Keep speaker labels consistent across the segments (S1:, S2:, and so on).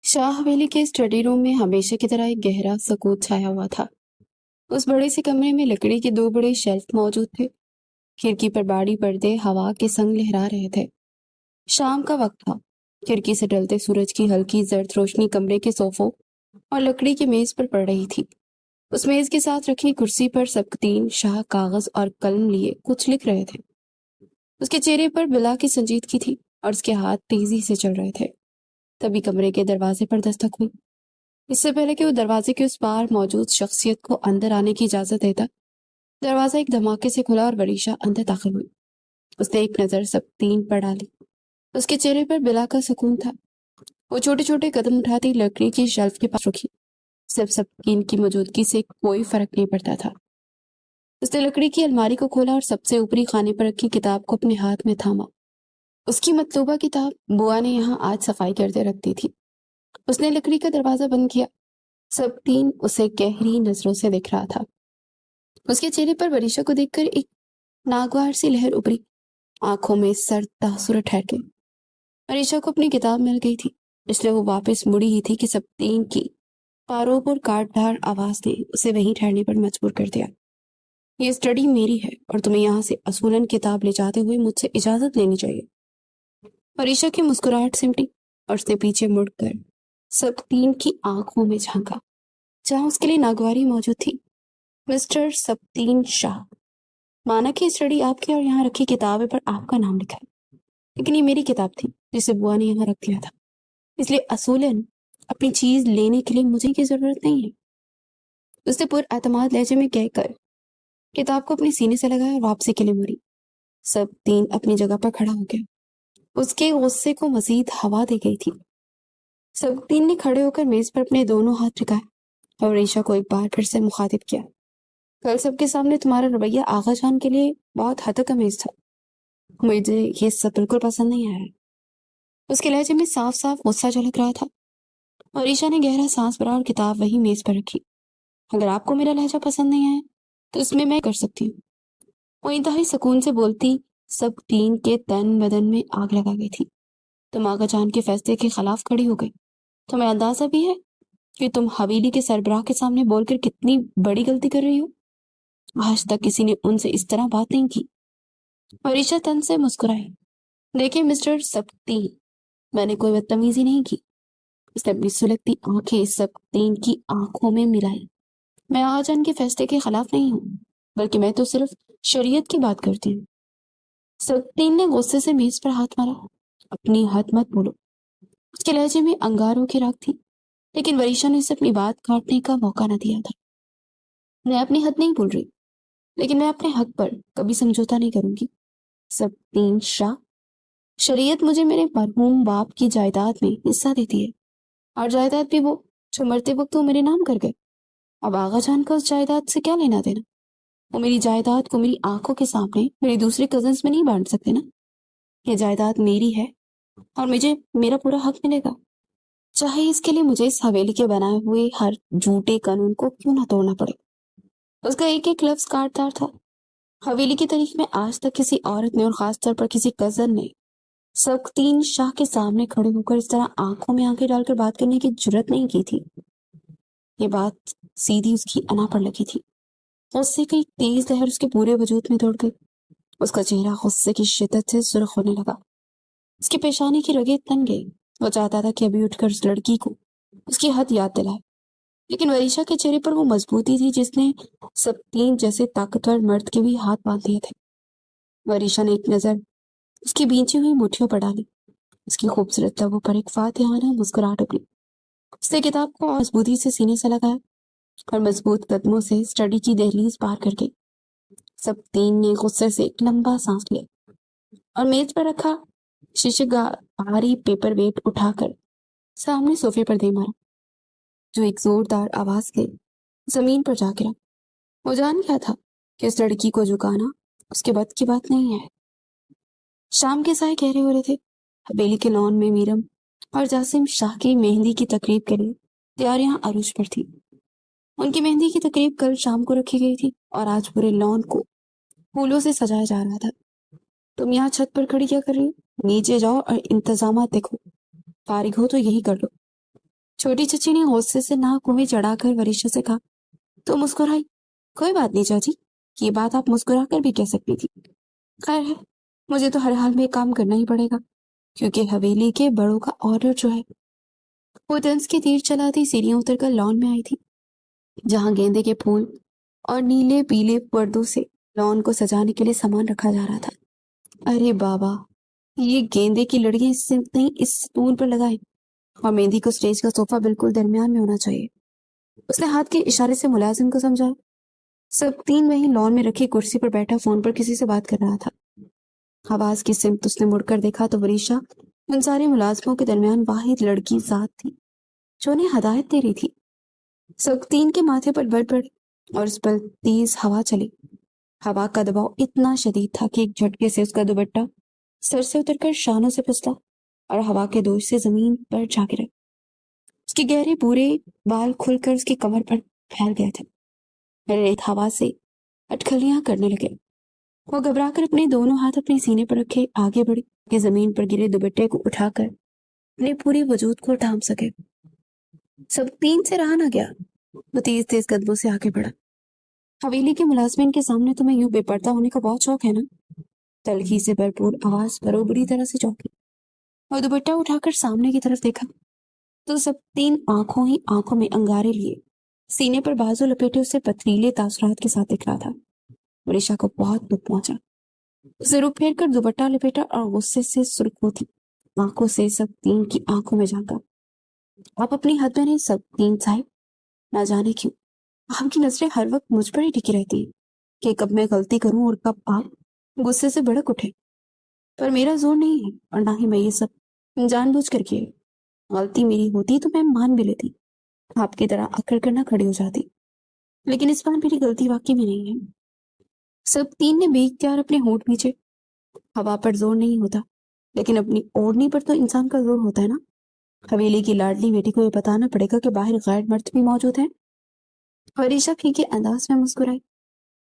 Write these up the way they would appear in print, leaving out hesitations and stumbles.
S1: शाह हवेली के study room में हमेशा की तरह एक गहरा सकूत छाया हुआ था। उस बड़े से कमरे में लकड़ी के दो बड़े शेल्फ मौजूद थे। खिड़की पर बाड़ी पर्दे हवा के संग लहरा रहे थे। शाम का वक्त था। खिड़की से ढलते सूरज की हल्की जर्द रोशनी कमरे के सोफों और लकड़ी की मेज पर पड़ रही थी। उस मेज के साथ रखी कुर्सी पर सबकतीन शाह कागज और कलम लिए कुछ लिख रहे थे। उसके चेहरे पर बिला की संजीदगी थी और उसके हाथ तेजी से चल रहे थे। तभी कमरे के दरवाजे पर दस्तक हुई। इससे पहले कि वो दरवाजे के उस पार मौजूद शख्सियत को अंदर आने की इजाजत देता, दरवाजा एक धमाके से खुला और वरीशा अंदर दाखिल हुई। उसने एक नजर सबकतीन पर डाली। उसके चेहरे पर बिला का सुकून था। वो छोटे छोटे कदम उठाती लकड़ी की शेल्फ के पास रुकी। सिर्फ सबकीन की मौजूदगी से कोई फर्क नहीं पड़ता था। उसने लकड़ी की अलमारी को खोला और सबसे ऊपरी खाने पर रखी किताब को अपने हाथ में थामा। उसकी मतलूबा किताब बुआ ने यहाँ आज सफाई करते रख दी थी। उसने लकड़ी का दरवाजा बंद किया। सबकीन उसे गहरी नजरों से देख रहा था। उसके चेहरे पर वरीशा को देखकर एक नागवार सी लहर उभरी। आंखों में सर्द तासुर ठहर गए। वरीशा को अपनी किताब मिल गई थी, इसलिए वो वापस मुड़ी ही थी कि सबकीन की पारों पर काटधार आवाज ने उसे वहीं ठहरने पर मजबूर कर दिया। ये स्टडी मेरी है और तुम्हें यहाँ से असूलन किताब ले जाते हुए मुझसे इजाजत लेनी चाहिए। वरीशा की मुस्कुराहट सिमटी और उसने पीछे मुड़कर सबकीन की आंखों में झांका, जहां उसके लिए नागवारी मौजूद थी। मिस्टर सबकीन शाह, माना कि स्टडी आपकी और यहाँ रखी किताबें पर आपका नाम लिखा है, लेकिन ये मेरी किताब थी जिसे बुआ ने यहाँ रख दिया था, इसलिए असूलन अपनी चीज लेने के लिए मुझे की जरूरत नहीं है। उसने पुरअतमाद लहजे में कहकर किताब को अपने सीने से लगाया और वापसी के लिए मुड़ी। सबकीन अपनी जगह पर खड़ा हो गया। उसके गुस्से को मजीद हवा दे गई थी। सबकीन ने खड़े होकर मेज पर अपने दोनों हाथ टिकाए और वरीशा को एक बार फिर से मुखातिब किया। कल सबके सामने तुम्हारा रवैया आगा जान के लिए बहुत हद तक अमेज था। मुझे ये सब बिल्कुल पसंद नहीं आया। उसके लहजे में साफ साफ गुस्सा झलक रहा था। वरीशा ने गहरा सांस भरा और किताब वही मेज पर रखी। अगर आपको मेरा लहजा पसंद नहीं आया तो इसमें मैं कर सकती हूँ। वो इंतहाई सुकून से बोलती सबकीन के तन बदन में आग लगा गई थी। तुम आगा जान के फैसले के खिलाफ खड़ी हो गई। तुम्हें अंदाजा भी है कि तुम हवेली के सरबराह के सामने बोलकर कितनी बड़ी गलती कर रही हो। आज तक किसी ने उनसे इस तरह बात नहीं की। वरीशा तन से मुस्कुराई। देखिए मिस्टर सबकीन, मैंने कोई बदतमीजी नहीं की। उसने अपनी सुलगती आंखें सबकीन की आंखों में मिलाई। मैं आगाजान के फैसले के खिलाफ नहीं हूँ, बल्कि मैं तो सिर्फ शरीयत की बात करती हूँ। सबकीन ने गुस्से से मेज पर हाथ मारा। अपनी हद मत बोलो। उसके लहजे में अंगारों की राख थी, लेकिन वरीशा ने उसे अपनी बात काटने का मौका न दिया था। मैं अपनी हद नहीं बोल रही, लेकिन मैं अपने हक पर कभी समझौता नहीं करूंगी। सबकीन शाह, शरीयत मुझे मेरे मरहूम बाप की जायदाद में हिस्सा देती है, और जायदाद भी वो जो मरते वक्त वो मेरे नाम कर गए। अब आगा जान का उस जायदाद से क्या लेना देना। वो मेरी जायदाद को मेरी आंखों के सामने मेरे दूसरे कजन्स में नहीं बांट सकते ना। ये जायदाद मेरी है और मुझे मेरा पूरा हक मिलेगा, चाहे इसके लिए मुझे इस हवेली के बनाए हुए हर झूठे कानून को क्यों ना तोड़ना पड़े। उसका एक एक लफ्ज काटदार था। हवेली की तारीख में आज तक किसी औरत ने और खास तौर पर किसी कजन ने सबकीन शाह के सामने खड़े होकर इस तरह आंखों में आंखें डालकर बात करने की जुर्रत नहीं की थी। ये बात सीधी उसकी अना पर लगी थी। गुस्से की तेज लहर उसके पूरे वजूद में दौड़ गई। उसका चेहरा गुस्से की शिद्दत से सुर्ख होने लगा। उसकी पेशानी की रगें तन गई। वो चाहता था कि अभी उठकर उस लड़की को उसकी हद याद दिलाए, लेकिन वरीशा के चेहरे पर वो मजबूती थी जिसने सबकीन जैसे ताकतवर मर्द के भी हाथ बांध दिए थे। वरीशा ने एक नजर उसकी भींची हुई मुट्ठियों पर डाली। उसकी खूबसूरत लबों पर एक फातिहाना मुस्कुराहट उभरी। उसने किताब को और मजबूती से सीने से लगाया और मजबूत कदमों से स्टडी की दहलीज पार कर गई। सबकीन ने गुस्से से एक लंबा सांस लिया और मेज पर रखा शीशे का भारी पेपर वेट उठाकर सामने सोफे पर दे मारा, जो एक जोरदार आवाज के जमीन पर जा गिरा। वो जान गया था कि उस लड़की को झुकाना उसके बस की बात नहीं है। शाम के साए गहरे हो रहे थे। हवेली के लॉन में मीरम और जासिम शाह की मेहंदी की तकरीब के लिए तैयारियां अरूज पर थी। उनकी मेहंदी की तकरीब कल शाम को रखी गई थी और आज पूरे लॉन को फूलों से सजाया जा रहा था। तुम यहाँ छत पर खड़ी क्या कर रही हो? नीचे जाओ और इंतजामात देखो। फारिग हो तो यही कर लो। छोटी चची ने गुस्से से नाक मुंह में चढ़ाकर वरीशा से कहा। तो मुस्कुराई। कोई बात नहीं चाची, ये बात आप मुस्कुरा कर भी कह सकती थी। खैर है, मुझे तो हर हाल में काम करना ही पड़ेगा, क्योंकि हवेली के बड़ों का ऑर्डर जो है। वो तंज के तीर चलाती सीढ़ियां उतरकर लॉन में आई थी, जहां गेंदे के फूल और नीले पीले पर्दों से लॉन को सजाने के लिए सामान रखा जा रहा था। अरे बाबा, ये गेंदे की लड़ियां इससे नहीं इस स्टूल पर लगाए, और मेहंदी को स्टेज का सोफा बिल्कुल दरमियान में होना चाहिए। उसने हाथ के इशारे से मुलाजिम को समझाया। सब तीन वहीं लॉन में रखी कुर्सी पर बैठा फोन पर किसी से बात कर रहा था। आवाज की सिमत उसने मुड़कर देखा तो वरीशा उन सारे मुलाजमों के दरमियान वाहिद लड़की जात थी जो उन्हें हदायत दे रही थी। सब तीन के माथे पर बल पड़े और उस पर तेज हवा चली। हवा का दबाव इतना शदीद था कि एक झटके से उसका दुपट्टा सर से उतरकर शानों से फिसला और हवा के दोष से जमीन पर जा गिरा। उसके गहरे भूरे बाल खुलकर उसकी कमर पर फैल गए थे। रेत हवा से अटखलियां करने लगे। वो घबराकर अपने दोनों हाथ अपने सीने पर रखे आगे बढ़ी कि जमीन पर गिरे दुपट्टे को उठाकर अपने पूरे वजूद को थाम सके। सब तीन से रहा न गया। वो तेज तेज कदमों से आगे बढ़ा। हवेली के मुलाजमिन के सामने तुम्हें यूं बेपर्दा होने का बहुत शौक है ना? तलखी से भरपूर आवाज पर वो बुरी तरह से चौंकी और दुपट्टा उठाकर सामने की तरफ देखा तो सब तीन आंखों ही आंखों में अंगारे लिए सीने पर बाजू लपेटे उसे पथरीले तासुरात के साथ दिख रहा था। वरीशा को बहुत दुख पहुंचा। उसे रुक फेर कर दुपट्टा लपेटा और गुस्से से सुर्ख होती आंखों से सब तीन की आंखों में झांका। आप अपनी हद में नहीं सब तीन साहब, ना जाने क्यों आपकी नजरें हर वक्त मुझ पर ही टिकी रहती है कि कब मैं गलती करूं और कब आप गुस्से से भड़क उठे। पर मेरा जोर नहीं है और ना ही मैं ये सब जानबूझ कर किए। गलती मेरी होती तो मैं मान भी लेती, आपकी तरह अकड़ कर ना खड़ी हो जाती, लेकिन इस बार मेरी गलती वाकई में नहीं है। सब तीन ने बेइख्तियार अपने होंठ नीचे। हवा पर जोर नहीं होता, लेकिन अपनी ओढ़नी पर तो इंसान का जोर होता है ना। हवेली की लाडली बेटी को ये बताना पड़ेगा कि बाहर गैर मर्द भी मौजूद है। वरीशा फीके अंदाज में मुस्कुराई।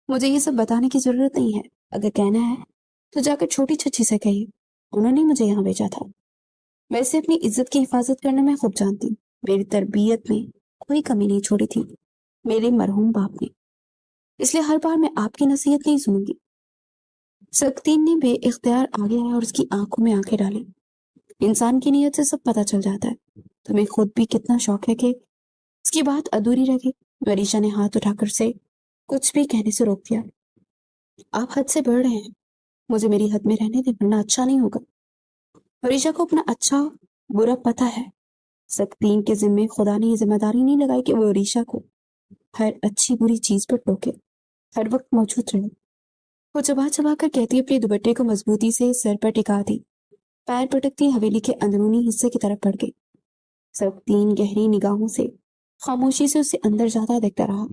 S1: मुझे ये सब बताने की जरूरत नहीं है। अगर कहना है तो जाकर छोटी चची से कहिए, उन्होंने मुझे यहाँ भेजा था। वैसे अपनी इज्जत की हिफाजत करना मैं खूब जानती हूँ। मेरी तरबियत में कोई कमी नहीं छोड़ी थी मेरे मरहूम बाप ने, इसलिए हर बार मैं आपकी नसीहत नहीं सुनूंगी। सक्तीन ने बेइख्तियार आगे आया और उसकी आंखों में आंखें डाली। इंसान की नीयत से सब पता चल जाता है। तुम्हें खुद भी कितना शौक है कि उसकी बात अधूरी रह गई। वरीशा ने हाथ उठाकर उसे कुछ भी कहने से रोक दिया। आप हद से बढ़ रहे हैं, मुझे मेरी हद में रहने दे, वरना अच्छा नहीं होगा। वरीशा को अपना अच्छा बुरा पता है। सक्तीन के जिम्मे खुदा ने ये जिम्मेदारी नहीं लगाई कि वो वरीशा को हर अच्छी बुरी चीज पर टोके, हर वक्त मौजूद रहे। वो चबा चबा कर कहती अपने दुपट्टे को मजबूती से सर पर टिका दी। पैर पटकती हवेली के अंदरूनी हिस्से की तरफ बढ़ गई। सक्तीन गहरी निगाहों से खामोशी से उसे अंदर जाता देखता रहा।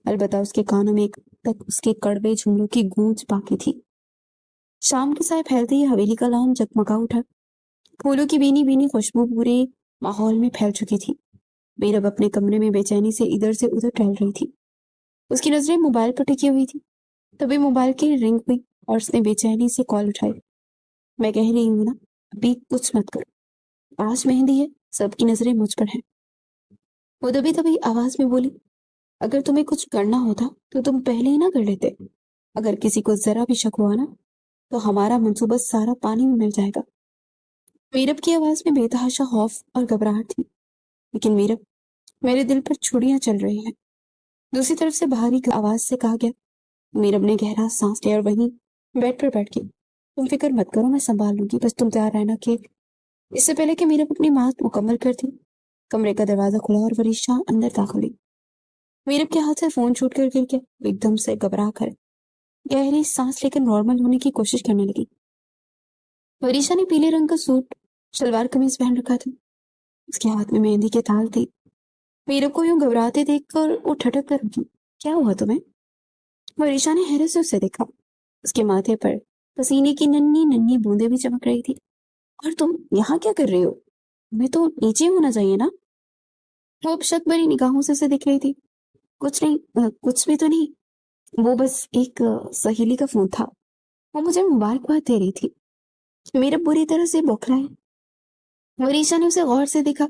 S1: अलबत्ता उसके कानों में तक उसके कड़वे जुमलों की गूंज बाकी थी। शाम के साय फैलते ही हवेली का लॉन जगमगा उठा। फूलों की बीनी बीनी खुशबू पूरे माहौल में फैल चुकी थी। मीरब अपने कमरे में बेचैनी से इधर से उधर टहल रही थी। उसकी नजरें मोबाइल पर टिकी हुई थी। तभी मोबाइल की रिंग हुई और उसने बेचैनी से कॉल उठाई। मैं कह रही हूँ ना, अभी कुछ मत करो, आज मेहंदी है, सबकी नजरें मुझ पर हैं। वो दबी दबी आवाज में बोली, अगर तुम्हें कुछ करना होता तो तुम पहले ही ना कर लेते। अगर किसी को जरा भी शक हुआ ना तो हमारा मंसूबा सारा पानी में मिल जाएगा। मीरब की आवाज में बेतहाशा खौफ और घबराहट थी। लेकिन मीरब, मेरे दिल पर छुड़ियां चल रही हैं। दूसरी तरफ से भारी आवाज से कहा गया। मीरब ने गहरा सांस लिया और वहीं बेड पर बैठ गई। तुम फिक्र मत करो, मैं संभाल लूंगी, बस तुम तैयार रहना कि इससे पहले कि मीरब अपनी बात मुकम्मल करती, कमरे का दरवाजा खुला और वरीशा अंदर दाखिल हुई। मीरब के हाथ से फोन छूट कर गिर गया। वो एकदम से घबरा कर गहरी सांस लेकर नॉर्मल होने की कोशिश करने लगी। वरीशा ने पीले रंग का सूट सलवार कमीज पहन रखा था। उसके हाथ में मेहंदी के ताल थी। मीरब को यूं घबराते देखकर वो ठटक कर रुकी। क्या हुआ तुम्हें? वरीशा ने हैरत से उसे देखा। उसके माथे पर पसीने की नन्ही नन्ही बूंदें भी चमक रही थी। और तुम यहाँ क्या कर रही हो? तुम्हें तो नीचे होना चाहिए ना। वो अब शक भरी निगाहों से उसे दिख रही थी। कुछ नहीं, कुछ भी तो नहीं, वो बस एक सहेली का फोन था, वो मुझे मुबारकबाद दे रही थी। मेरा बुरी तरह से बौखलाया। वरीशा ने उसे गौर से देखा।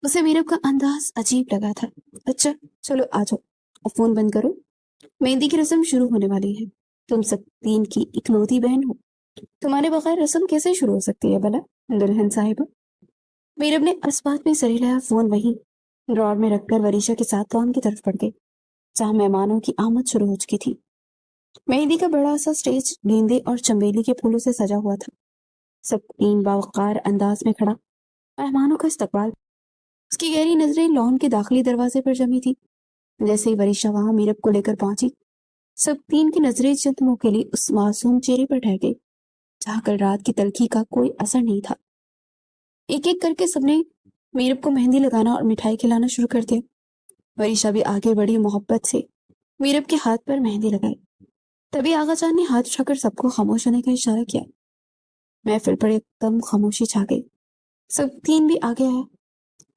S1: उसे मीरब का अंदाज अजीब लगा था। अच्छा चलो आ जाओ, अब फोन बंद करो, मेहंदी की रस्म शुरू होने वाली है। तुम सब तीन की इकलौती बहन हो, तुम्हारे बगैर रस्म कैसे शुरू हो सकती है भला दुल्हन साहिबा। मीरब ने अस्पात में सर हिलाया। फोन वहीं ड्रॉर में रखकर वरीशा के साथ लॉन की तरफ बढ़ गई, जहां मेहमानों की आमद शुरू हो चुकी थी। मेहंदी का बड़ा सा स्टेज गेंदे और चमेली के फूलों से सजा हुआ था। सब तीन बावकार अंदाज में खड़ा मेहमानों का इस्तकबाल। उसकी गहरी नजरें लॉन के दाखिली दरवाजे पर जमी थी। जैसे ही वरीशा वहां मीरब को लेकर पहुंची, सब तीन की नजरें चंद मुंह के लिए उस मासूम चेहरे पर ठहर गई, जहां कल रात की तलखी का कोई असर नहीं था। एक एक करके सबने मीरब को मेहंदी लगाना और मिठाई खिलाना शुरू कर दिया। वरीशा भी आगे बढ़ी, मोहब्बत से मीरब के हाथ पर मेहंदी लगाई। तभी आगा जान ने हाथ उठाकर सबको खामोश होने का इशारा किया। महफिल पर एकदम खामोशी छा गई। सब तीन भी आगे आया।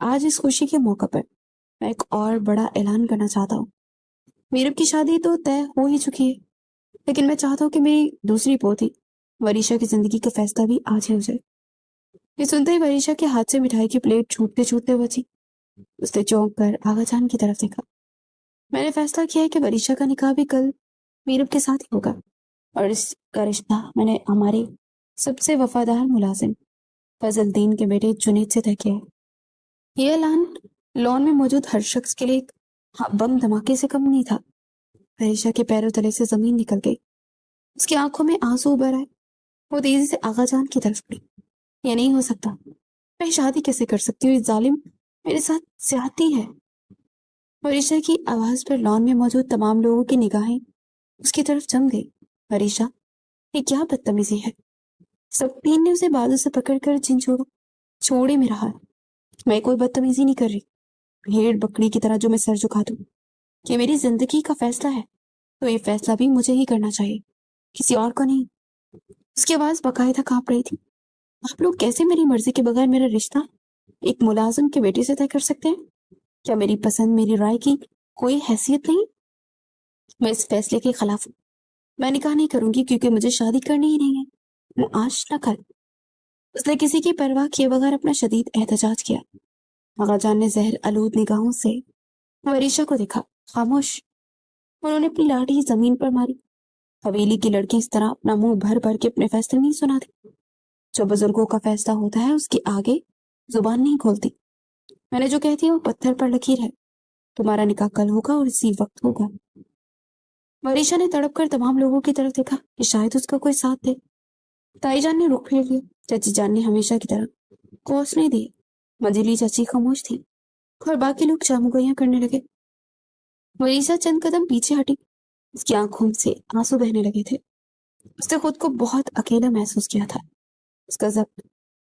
S1: आज इस खुशी के मौके पर मैं एक और बड़ा ऐलान करना चाहता हूँ। मीरब की शादी तो तय हो ही चुकी है, लेकिन मैं चाहता हूँ कि मेरी दूसरी पोती वरीशा की जिंदगी का फैसला भी आज ही हो जाए। ये सुनते ही वरीशा के हाथ से मिठाई की प्लेट छूटते छूटते बची। उसने चौंक कर आगा जान की तरफ देखा। मैंने फैसला किया है कि वरीशा का निकाह भी कल मीरब के साथ ही होगा, और इसका रिश्ता मैंने हमारे सबसे वफादार मुलाजिम फजलदीन के बेटे जुनैद से तय किया है। यह ऐलान लॉन में मौजूद हर शख्स के लिए एक बम धमाके से कम नहीं था। वरीशा के पैरों तले से जमीन निकल गई। उसकी आंखों में आंसू उभर आए। वो तेजी से आगा जान की तरफ बढ़ी। यह नहीं हो सकता, मैं शादी कैसे कर सकती हूँ, ये जालिम मेरे साथ ज्यादती है। वरीशा की आवाज पर लॉन में मौजूद तमाम लोगों की निगाहें उसकी तरफ जम गई। वरीशा, ये क्या बदतमीजी है। सब तीन ने उसे बाजू से पकड़कर झिंझोड़ा। छोड़े मेरा हाथ, मैं कोई बदतमीजी नहीं कर रही। भेड़ बकरी की तरह जो मैं सर झुका दूं, ये मेरी जिंदगी का फैसला है, तो ये फैसला भी मुझे ही करना चाहिए, किसी और को नहीं। उसकी आवाज बाकायदा कांप रही थी। आप लोग कैसे मेरी मर्जी के बगैर मेरा रिश्ता एक मुलाजिम के बेटे से तय कर सकते हैं? क्या मेरी पसंद, मेरी राय की कोई हैसियत नहीं? मैं इस फैसले के खिलाफ हूँ। मैं निकाह नहीं करूंगी, क्योंकि मुझे शादी करनी ही नहीं है, न आज न कल। उसने किसी की परवाह किए बगैर अपना शदीद एहतजाज किया। आगा जान ने जहर आलूद निगाहों से वरीशा को देखा। खामोश। उन्होंने अपनी लाठी जमीन पर मारी। हवेली की लड़की इस तरह अपना मुंह भर भर के अपने फैसले नहीं सुनाती। जो बुजुर्गों का फैसला होता है, उसके आगे जुबान नहीं खोलती। मैंने जो कहती है वो पत्थर पर लकीर है। तुम्हारा निकाह कल होगा और इसी वक्त होगा। वरीशा ने तड़प कर तमाम लोगों की तरफ देखा कि शायद उसका कोई साथ दे। ताई जान ने रुख फेर लिया। चाची जान ने हमेशा की तरह कोस नहीं दी। मंजिली चाची खामोश थी और बाकी लोग चामुगैया करने लगे। वरीशा चंद कदम पीछे हटी। उसकी आंखों से आंसू बहने लगे थे। उसने खुद को बहुत अकेला महसूस किया था। उसका जब्त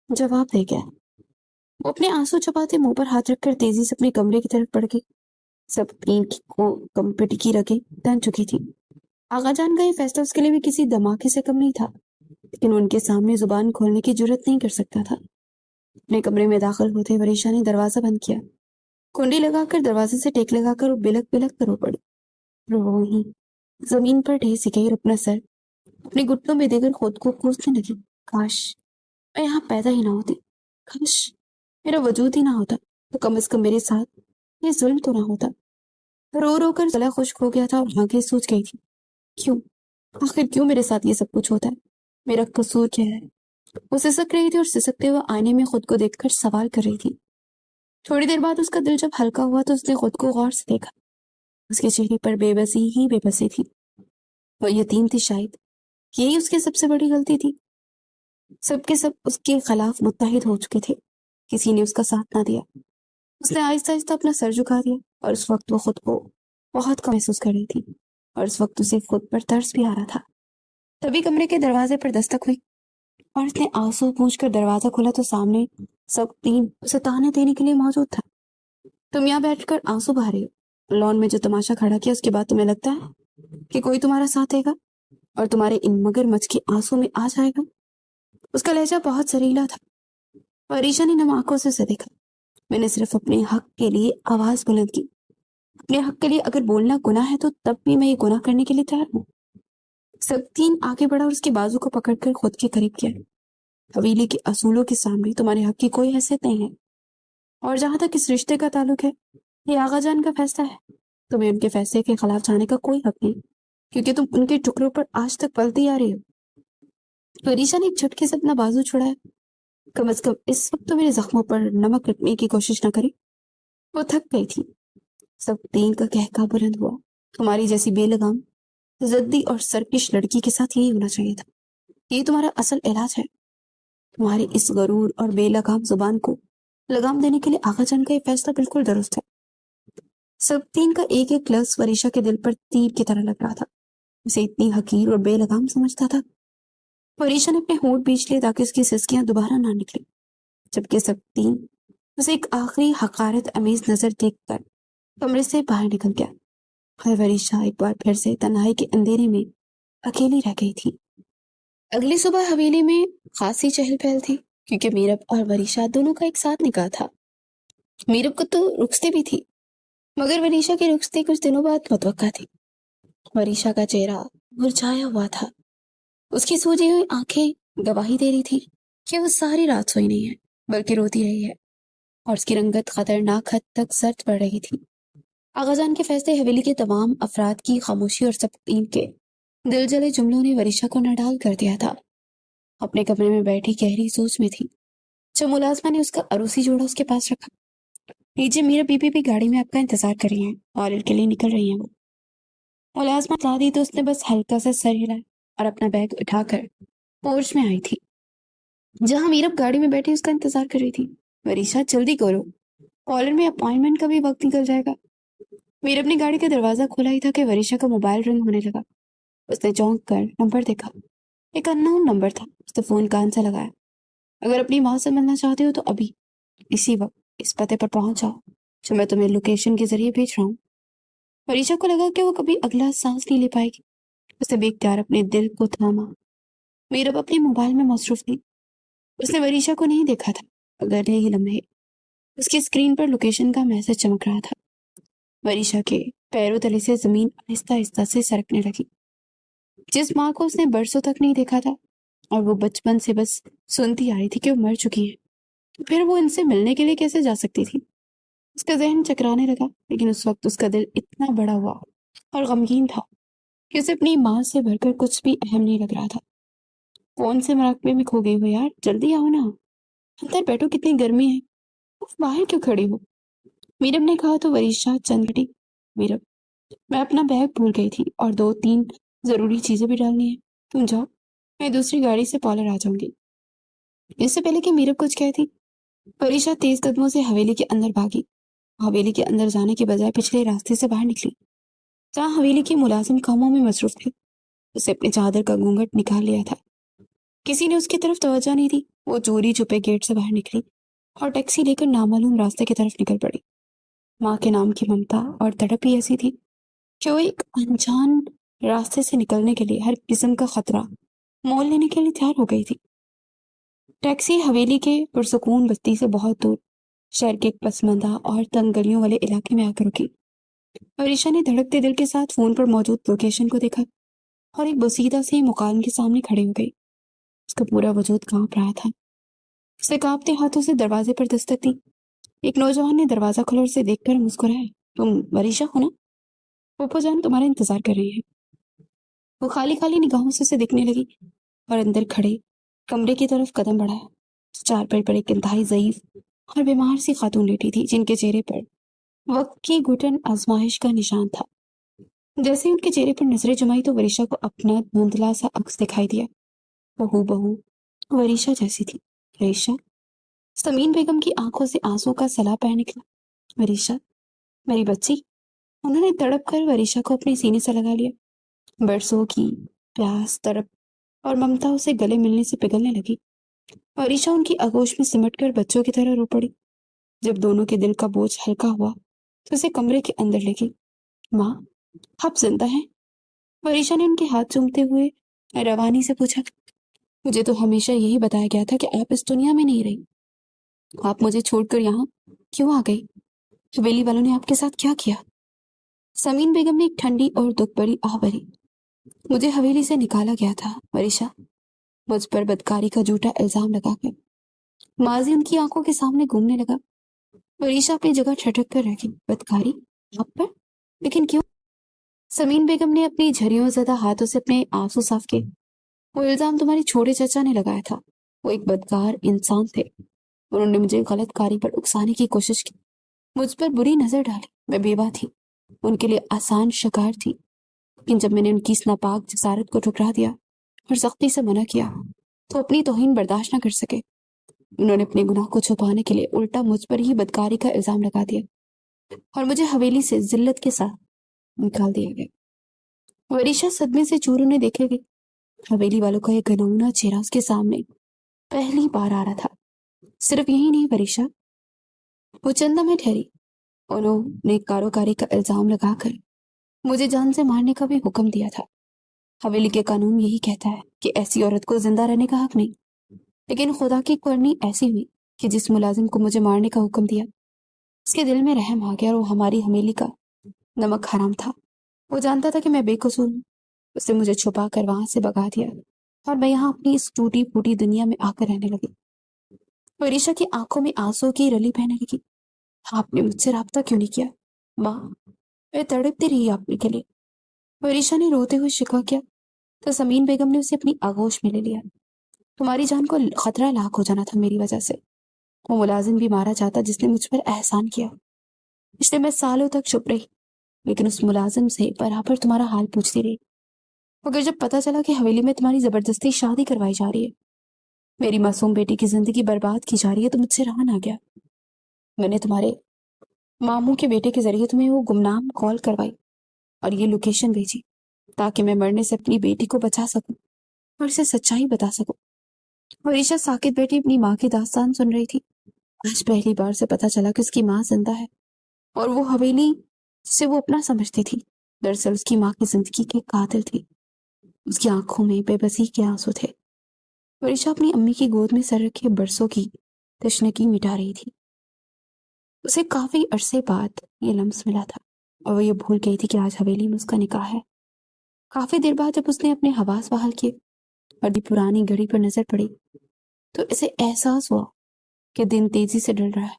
S1: जवाब दे गया। वो अपने आंसू छुपाते मुंह पर हाथ रखकर तेजी से अपने कमरे की तरफ बढ़ गई। सब तीन को कंपटी की रगें तन चुकी थी। आगा जान का ये फैसला उसके लिए भी किसी धमाके से कम नहीं था, लेकिन उनके सामने जुबान खोलने की जुर्रत नहीं कर सकता था। अपने कमरे में दाखिल होते वरीशा ने दरवाजा बंद किया। कुंडी लगाकर दरवाजे से टेक लगाकर वो बिलक बिलक कर रो पड़ी। वो वहीं जमीन पर ढेर गई और अपना सर अपने घुटनों में देकर खुद को कोसने लगी। काश मैं यहाँ पैदा ही ना होती, काश मेरा वजूद ही ना होता, तो कम से कम मेरे साथ ये जुल्म तो ना होता। रो रो कर गला खुश्क हो गया था और आंखें सूज गई थी। क्यों, आखिर क्यों मेरे साथ ये सब कुछ होता है? मेरा कसूर क्या है? वो सिसक रही थी और सिसकते हुए आईने में खुद को देखकर सवाल कर रही थी। थोड़ी देर बाद उसका दिल जब हल्का हुआ तो उसने खुद को गौर से देखा। उसके चेहरे पर बेबसी ही बेबसी थी। वो यतीम थी शायद, यही उसकी सबसे बड़ी गलती थी। सबके सब उसके खिलाफ मुत्तहिद हो चुके थे, किसी ने उसका साथ ना दिया। उसने आहिस्ता आहिस्ता अपना सर झुका दिया और उस वक्त वो खुद को बहुत कम महसूस कर रही थी और उस वक्त उसे खुद पर तरस भी आ रहा था। तभी कमरे के दरवाजे पर दस्तक हुई और उसने आंसू पूंछ कर दरवाजा खोला तो सामने सब तीन उसे ताने देने के लिए मौजूद था। तुम यहाँ बैठकर आंसू बहा रही हो। लॉन में जो तमाशा खड़ा किया उसके बाद तुम्हें लगता है कि कोई तुम्हारा साथ देगा और तुम्हारे इन मगरमच्छ के आंसू में आ जाएगा? उसका लहजा बहुत जहरीला था। वरीशा ने नम आंखों से उसे देखा। मैंने सिर्फ अपने हक के लिए आवाज बुलंद की। अपने हक के लिए अगर बोलना गुनाह है तो तब भी मैं ये गुनाह करने के लिए तैयार हूँ। सब तीन आगे बढ़ा और उसके बाजू को पकड़कर खुद के करीब किया। हवेली के असूलों के सामने तुम्हारे हक की कोई हैसियत नहीं है। اور जहां तक इस रिश्ते का ताल्लुक है, ये आगा जान का फैसला है। तुम्हें उनके फैसले के खिलाफ जाने का कोई हक नहीं, क्योंकि तुम उनके टुकड़ों पर आज तक पलती आ रही हो। वरीशा ने एक झटके से अपना बाजू छुड़ाया। कम से कम इस वक्त तो मेरे जख्मों पर नमक रटने की कोशिश न करी। वो थक गई थी। सब तीन का कहका बुलंद हुआ। तुम्हारी जैसी बेलगाम, जद्दी और सरकश लड़की के साथ यही होना चाहिए था। ये तुम्हारा असल इलाज है। तुम्हारी इस गरूर और बेलगाम जुबान को लगाम देने के लिए आगा जान का ये फैसला बिल्कुल दुरुस्त है। सब तीन का एक एक लफ्ज वरीशा के दिल पर तीर की तरह लग रहा था। उसे इतनी हकीर और बेलगाम समझता था। वरीशा ने अपने होंठ बीच लिए ताकि उसकी सिसकियां दोबारा ना निकली, जबकि सब तीन उसे एक आखिरी हकारत अमेज नजर देखकर कमरे से बाहर निकल गया। और वरीशा एक बार फिर से तन्हाई के अंधेरे में अकेली रह गई थी। अगली सुबह हवेली में खासी चहल पहल थी, क्योंकि मीरब और वरीशा दोनों का एक साथ निकाह था। मीरब को तो रुखसती भी थी, मगर वरीशा की रुखसती कुछ दिनों बाद मुतवक्का थी। वरीशा का चेहरा मुरझाया हुआ था। उसकी सूजी हुई आंखें गवाही दे रही थी कि वो सारी रात सोई नहीं है, बल्कि रोती रही है, और उसकी रंगत खतरनाक हद तक सर्द पड़ रही थी। आगाजान के फैसले, हवेली के तमाम अफराद की खामोशी और सबीन के दिल जले जुमलों ने वरीशा को नडाल कर दिया था। अपने कमरे में बैठी गहरी सोच में थी जब मुलाजमा ने उसका अरूसी जोड़ा उसके पास रखा। नीचे मीरा बीबी भी गाड़ी में आपका इंतजार कर रही हैं, ऑर्डर के लिए निकल रही हैं वो। मुलाजमा ला दी तो उसने बस हल्का सा सर हिलाया और अपना बैग उठाकर पोर्च में आई थी, जहां मीरब गाड़ी में बैठी उसका इंतजार कर रही थी। वरीशा जल्दी करो, कॉलर में अपॉइंटमेंट का भी वक्त निकल जाएगा। मीरब ने गाड़ी का दरवाजा खोला ही था कि वरीशा का मोबाइल रिंग होने लगा। उसने चौंक कर नंबर देखा। एक अननोन नंबर था। उसने फोन कान से लगाया। अगर अपनी माँ से मिलना चाहते हो तो अभी इसी वक्त इस पते पर पहुंच जाओ जो मैं तुम्हें लोकेशन के जरिए भेज रहा हूँ। वरीशा को लगा कि वो कभी अगला सांस नहीं ले पाएगी। उसने बेख्तियार अपने दिल को थामा। मीरब अपने मोबाइल में मसरूफ थी। उसने वरीशा को नहीं देखा था। अगले ही लम्हे उसकी स्क्रीन पर लोकेशन का मैसेज चमक रहा था। वरीशा के पैरों तले से जमीन आहिस्ता आहिस्ता से सरकने लगी। जिस माँ को उसने बरसों तक नहीं देखा था और वो बचपन से बस सुनती आ रही थी कि वो मर चुकी है, तो फिर वो इनसे मिलने के लिए कैसे जा सकती थी। उसका जहन चकराने लगा, लेकिन उस वक्त उसका दिल इतना बड़ा हुआ और गमगीन था कि उसे अपनी माँ से भरकर कुछ भी अहम नहीं लग रहा था। कौन से मराकबे में खो गई हो यार, जल्दी आओ ना, अंदर बैठो, कितनी गर्मी है, उफ, बाहर क्यों खड़ी हो। मीरब ने कहा तो वरीशा चंद हटी। मीरब, मैं अपना बैग भूल गई थी और 2-3 जरूरी चीजें भी डालनी है। तुम जाओ, मैं दूसरी गाड़ी से पार्लर आ जाऊंगी। इससे पहले कि मीरब कुछ कहती, वरीशा तेज कदमों से हवेली के अंदर भागी। हवेली के अंदर जाने के बजाय पिछले रास्ते से बाहर निकली, जहाँ हवेली के मुलाजिम कामों में मसरूफ थे। उसे अपने चादर का घूंघट निकाल लिया था। किसी ने उसकी तरफ तवज्जो नहीं दी। वो चोरी छुपे गेट से बाहर निकली और टैक्सी लेकर नामालूम रास्ते की तरफ निकल पड़ी। माँ के नाम की ममता और तड़प ही ऐसी थी कि वो एक अनजान रास्ते से निकलने के लिए हर किस्म का खतरा मोल लेने के लिए तैयार हो गई थी। टैक्सी हवेली के पुरसुकून बस्ती से बहुत दूर शहर के एक पसमंदा और तंग गलियों वाले इलाके में आकर रुकी। वरीशा ने धड़कते दिल के साथ फोन पर मौजूद लोकेशन को देखा और एक बसीदा से मुकाम के सामने खड़ी हो गई। उसका पूरा वजूद कांप रहा था। उसने कांपते हाथों से दरवाजे पर दस्तक दी। एक नौजवान ने दरवाजा खोला और उसे देखकर मुस्कुराया। तुम वरीशा हो ना? फूफा जान तुम्हारा इंतजार कर रही है। वो खाली खाली निगाहों से उसे देखने लगी और अंदर खड़े कमरे की तरफ कदम बढ़ाया। चारपाई पर एक इंतहाई ज़ईफ और बीमार सी खातून लेटी थी, जिनके चेहरे पर वक्त की घुटन आजमाइश का निशान था। जैसे ही उनके चेहरे पर नजरें जमाई तो वरीशा को अपना धुंधला सा अक्स दिखाई दिया। वो हूबहू वरीशा जैसी थी। वरीशा? समीन बेगम की आंखों से आंसू का सैलाब बह निकला। वरीशा, मेरी बच्ची। उन्होंने तड़प कर वरीशा को अपने सीने से लगा लिया। बरसों की प्यास, तड़प और ममता उसे गले मिलने से पिघलने लगी। वरीशा उनकी आगोश में सिमट कर बच्चों की तरह रो पड़ी। जब दोनों के दिल का बोझ हल्का हुआ तो उसे कमरे के अंदर ले गई। माँ, आप जिंदा हैं? वरीशा ने उनके हाथ चूमते हुए रवानी से पूछा। मुझे तो हमेशा यही बताया गया था कि आप इस दुनिया में नहीं रही। आप मुझे छोड़कर यहाँ क्यों आ गई? हवेली वालों ने आपके साथ क्या किया? समीन बेगम ने एक ठंडी और दुख भरी आह भरी। मुझे हवेली से निकाला गया था वरीशा, मुझ पर बदकारी का झूठा इल्जाम लगाकर। माजी उनकी आंखों के सामने घूमने लगा। वरीशा अपनी जगह ठिठक कर रह गई। बदकारी? आप पर? लेकिन क्यों? समीन बेगम ने अपनी झरियों ज़दा हाथों से अपने आंसू साफ किए। वो इल्जाम तुम्हारे छोटे चाचा ने लगाया था। वो एक बदकार इंसान थे। उन्होंने मुझे गलत कारी पर उकसाने की कोशिश की, मुझ पर बुरी नजर डाली। मैं बेवा थी, उनके लिए आसान शिकार थी। लेकिन जब मैंने उनकी इस नापाक जसारत को ठुकरा दिया और सख्ती से मना किया, तो अपनी तौहीन बर्दाश्त न कर सके। उन्होंने अपने गुनाह को छुपाने के लिए उल्टा मुझ पर ही बदकारी का इल्जाम लगा दिया और मुझे हवेली से जिल्लत के साथ निकाल दिया गया। वरीशा सदमे से चूर होने देखे गई। हवेली वालों का एक घिनौना चेहरा उसके सामने पहली बार आ रहा था। सिर्फ यही नहीं वरीशा, वो चंदा में ठहरी। उन्होंने कारोकारी का इल्जाम लगाकर मुझे जान से मारने का भी हुक्म दिया था। हवेली के कानून यही कहता है कि ऐसी औरत को जिंदा रहने का हक नहीं। लेकिन खुदा की करनी ऐसी हुई कि जिस मुलाजिम को मुझे मारने का हुक्म दिया, उसके दिल में रहम आ गया और वो हमारी हवेली का नमक हराम था। वो जानता था कि मैं बेकसूर हूँ। उसने मुझे छुपा कर वहां से भगा दिया और मैं यहाँ अपनी इस टूटी फूटी दुनिया में आकर रहने लगी। वरीशा की आंखों में आंसू की रली बहने लगी। आपने मुझसे राब्ता क्यों नहीं किया? माँ, मैं तड़पती रही आपके के लिए। वरीशा ने रोते हुए शिकवा किया तो समीन बेगम ने उसे अपनी आगोश में ले लिया। तुम्हारी जान को खतरा लाक हो जाना था मेरी वजह से। वो मुलाजिम भी मारा जाता जिसने मुझ पर एहसान किया। इसलिए मैं सालों तक चुप रही, लेकिन उस मुलाजिम से बराबर तुम्हारा हाल पूछती रही। मगर जब पता चला कि हवेली में तुम्हारी जबरदस्ती शादी करवाई जा रही है, मेरी मासूम बेटी की जिंदगी बर्बाद की जा रही है, तो मुझसे रहा ना गया। मैंने तुम्हारे मामू के बेटे के जरिए तुम्हें वो गुमनाम कॉल करवाई और ये लोकेशन भेजी, ताकि मैं मरने से अपनी बेटी को बचा सकूं और इसे सच्चाई बता सकूं। वरीशा साकित बेटी अपनी माँ की दास्तान सुन रही थी। आज पहली बार से पता चला कि उसकी माँ जिंदा है और वो हवेली जिसे वो अपना समझती थी, दरअसल उसकी माँ की जिंदगी के कातिल थी। उसकी आंखों में बेबसी के आंसू थे। वरीशा अपनी अम्मी की गोद में सर रखे बरसों की तशनगी मिटा रही थी। उसे काफी अरसे बाद ये लम्स मिला था और वो ये भूल गई थी कि आज हवेली में उसका निकाह है। काफी देर बाद जब उसने अपने हवास बहाल किए और दी पुरानी घड़ी पर नजर पड़ी, तो इसे एहसास हुआ कि दिन तेजी से ढल रहा है।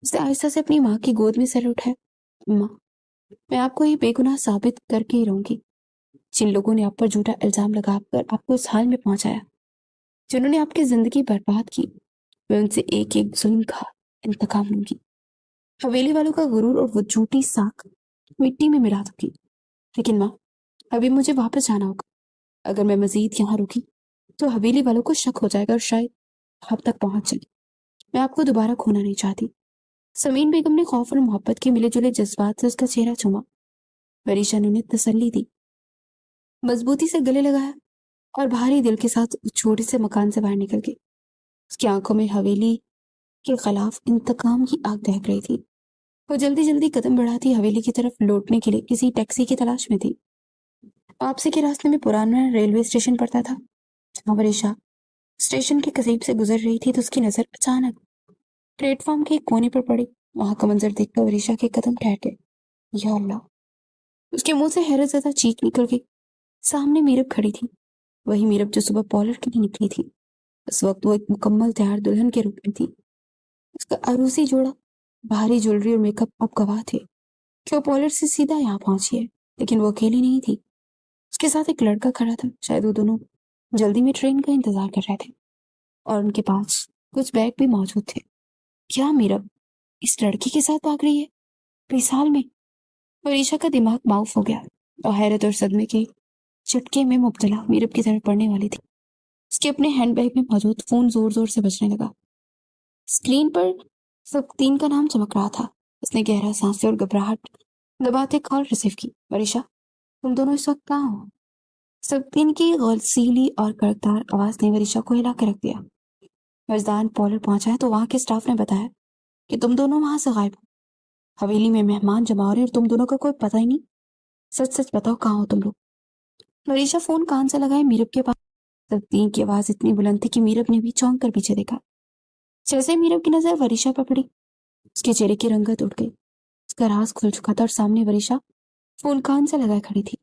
S1: उसने आहिस्ता से अपनी माँ की गोद में सर उठाया। माँ, मैं आपको ये बेगुनाह साबित करके ही रहूंगी। जिन लोगों ने आप पर झूठा इल्जाम लगाकर आपको इस हाल में पहुंचाया, जिन्होंने आपकी जिंदगी बर्बाद की, मैं उनसे एक एक जुल्म का इंतकाम लूंगी। हवेली वालों का गुरूर और वो झूठी साख मिट्टी में मिला दूंगी। लेकिन माँ, अभी मुझे वापस जाना होगा। अगर मैं मजीद यहाँ रुकी तो हवेली वालों को शक हो जाएगा और शायद आप तक पहुंच जाए। मैं आपको दोबारा खोना नहीं चाहती। समीन बेगम ने खौफ और मोहब्बत के मिले जुले जज्बात से उसका चेहरा चूमा। वरीशा ने उन्हें तसल्ली दी, मजबूती से गले लगाया और भारी दिल के साथ उस छोटे से मकान से बाहर निकल गई। उसकी आंखों में हवेली के खिलाफ इंतकाम की आग दहक रही थी। वो जल्दी जल्दी कदम बढ़ाती हवेली की तरफ लौटने के लिए किसी टैक्सी की तलाश में थी। वापसी के रास्ते में पुराना रेलवे स्टेशन पड़ता था। जहाँ वरीशा स्टेशन के करीब से गुजर रही थी तो उसकी नजर अचानक प्लेटफॉर्म के एक कोने पर पड़ी। वहां का मंजर देखकर वरीशा के कदम ठहर गए। या अल्लाह! उसके मुंह से हैरत ज़दा चीख निकल गई। सामने मीरब खड़ी थी, वही मीरब जो सुबह पॉलर के लिए निकली थी। उस वक्त वो एक मुकम्मल तैयार दुल्हन के रूप में थी। उसका अरूसी जोड़ा, भारी ज्वेलरी और मेकअप अब गवाह थे कि वो पॉलर से सीधा यहाँ पहुंची है। लेकिन वो अकेली नहीं थी, उसके साथ एक लड़का खड़ा था। शायद वो दोनों जल्दी में ट्रेन का इंतजार कर रहे थे और उनके पास कुछ बैग भी मौजूद थे। क्या मीरब इस लड़की के साथ भाग रही है इस हाल में? वरीशा का दिमाग माउफ हो गया और हैरत और सदमे के झटके में मुब्तला मीरब की तरफ पड़ने वाली थी। उसके अपने हैंडबैग में मौजूद फोन जोर जोर से बजने लगा। स्क्रीन पर सबतीन का नाम चमक रहा था। उसने गहरा सांस लिया और घबराहट दबाते कॉल रिसीव की। वरीशा, तुम दोनों इस वक्त कहाँ हो? सबतीन की गसीली और कड़कदार आवाज ने वरीशा को हिला के रख दिया। मर्दान पॉलर पहुंचा है तो वहां के स्टाफ ने बताया कि तुम दोनों वहां से गायब हो। हवेली में मेहमान जमा हो रहे और तुम दोनों का कोई पता ही नहीं। सच सच बताओ, कहाँ हो तुम लोग? वरीशा फोन कान से लगाए मीरब के पास। सबतीन की आवाज इतनी बुलंद थी कि मीरब ने भी चौंक कर पीछे देखा। जैसे मीरब की नजर वरीशा पर पड़ी, उसके चेहरे की रंगत उड़ गई। उसका राज खुल चुका था और सामने वरीशा फोन कान से लगाए खड़ी थी।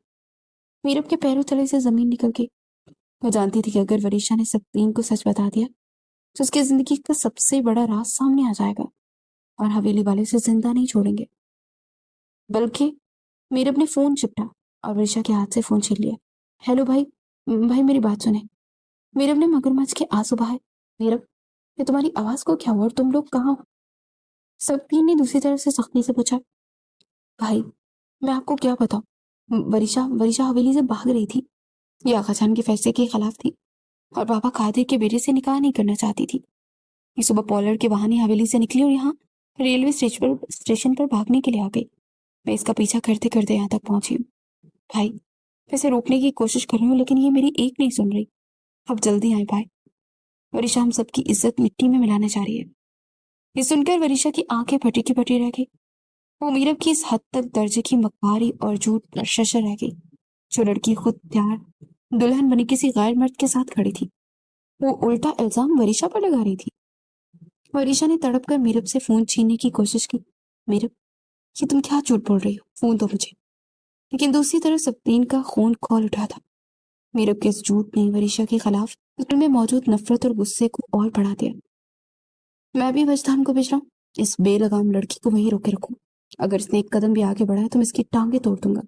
S1: मीरब के पैरों तले से जमीन निकल गई। वो जानती थी कि अगर वरीशा ने सबतीन को सच बता दिया तो उसकी जिंदगी का सबसे बड़ा राज सामने आ जाएगा اور حویلی والے سے زندہ نہیں چھوڑیں گے۔ بلکہ میرب نے فون چپٹا اور ورشا کے ہاتھ سے فون چھین لیا۔ ہیلو بھائی، بھائی میری بات سنیں۔ میرب نے مگرمچھ کے آنسو بہائے۔ میرب، یہ تمہاری آواز کو کیا ہوا اور تم لوگ کہاں ہو؟ سبین نے دوسری طرف سے سختی سے پوچھا۔ بھائی میں آپ کو کیا بتاؤں، ورشا حویلی سے بھاگ رہی تھی۔ یہ آقا جان کے فیصلے کے خلاف تھی اور بابا قادر کے بیٹے سے نکاح نہیں کرنا چاہتی تھی۔ یہ صبح پولر کے بہانے حویلی سے نکلی اور یہاں ریلوے اسٹیشن پر بھاگنے کے لیے آ گئی۔ میں اس کا پیچھا کرتے کرتے یہاں تک پہنچی ہوں۔ بھائی میں اسے روکنے کی کوشش کر رہی ہوں لیکن یہ میری ایک نہیں سن رہی۔ اب جلدی آئیں بھائی، ورشا ہم سب کی عزت مٹی میں ملانا چاہ رہی ہے۔ یہ سن کر ورشا کی آنکھیں پھٹی کی پھٹی رہ گئی۔ وہ میرب کی اس حد تک درجے کی مکاری اور جھوٹ پر شرشر رہ گئی۔ جو لڑکی خود تیار دلہن بنی کسی غیر مرد کے ساتھ کھڑی تھی، وہ الٹا الزام ورشا پر لگا رہی تھی۔ ورشا نے تڑپ کر میرب سے فون چھیننے کی کوشش کی۔ میرب، یہ تم کیا جھوٹ بول رہی ہو، فون دو مجھے۔ لیکن دوسری طرف سبطین کا خون کھول اٹھا تھا۔ میرب کے اس جھوٹ نے ورشا کے خلاف دل میں موجود نفرت اور غصے کو اور بڑھا دیا۔ میں بھی وجدان کو بھیج رہا ہوں، اس بے لگام لڑکی کو وہیں روکے رکھوں۔ اگر اس نے ایک قدم بھی آگے بڑھا تو میں اس کی ٹانگیں توڑ دوں گا۔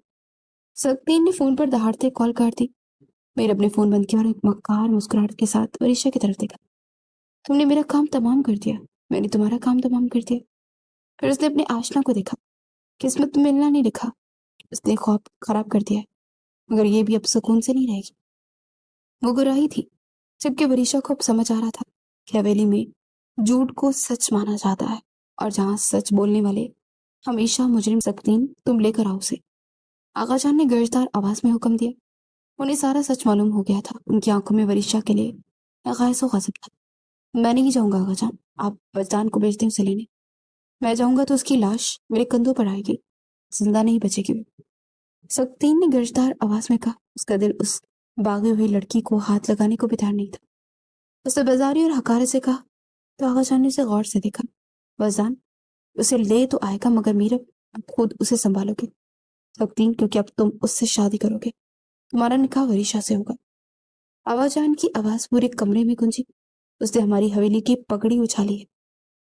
S1: سبطین نے فون پر دہاڑتے کال کاٹ دی۔ میرب نے فون بند کیا اور ایک مکار مسکراہٹ کے ساتھ ورشا کی طرف دیکھا۔ تم نے میرا کام تمام کر دیا، میں نے تمہارا کام تمام کر دیا۔ پھر اس نے اپنے آشنا کو دیکھا۔ قسمت ملنا نہیں لکھا، اس نے خواب خراب کر دیا ہے، مگر یہ بھی اب سکون سے نہیں رہے گی۔ وہ گراہی تھی، جبکہ ورشا کو اب سمجھ آ رہا تھا کہ حویلی میں جھوٹ کو سچ مانا جاتا ہے، اور جہاں سچ بولنے والے ہمیشہ مجرم سبطین، تم لے کر آؤ اسے۔ آقا جان نے گرجدار آواز میں حکم دیا۔ انہیں سارا سچ معلوم ہو گیا تھا۔ ان کی آنکھوں میں ورشا کے لیے غیظ و غضب تھا۔ میں نہیں جاؤں گا آقا جان، آپ وجدان کو بھیج دیں اسے لینے۔ میں جاؤں گا تو اس کی لاش میرے کندھوں پر آئے گی، زندہ نہیں بچے گی۔ سبطین نے گرجدار آواز میں کہا۔ اس کا دل اس باغی ہوئی لڑکی کو ہاتھ لگانے کو بھی تیار نہیں تھا۔ اس نے بیزاری اور حقارت سے کہا تو آقا جان نے اسے غور سے دیکھا۔ وجدان اسے لے تو آئے گا، مگر میرب اب خود اسے سنبھالو گے سبطین، کیونکہ اب تم اس سے شادی کرو گے، تمہارا نکاح ورشا سے ہوگا۔ آقا جان کی آواز پورے کمرے میں گونجی۔ اس نے ہماری حویلی کی پگڑی اچھالی ہے،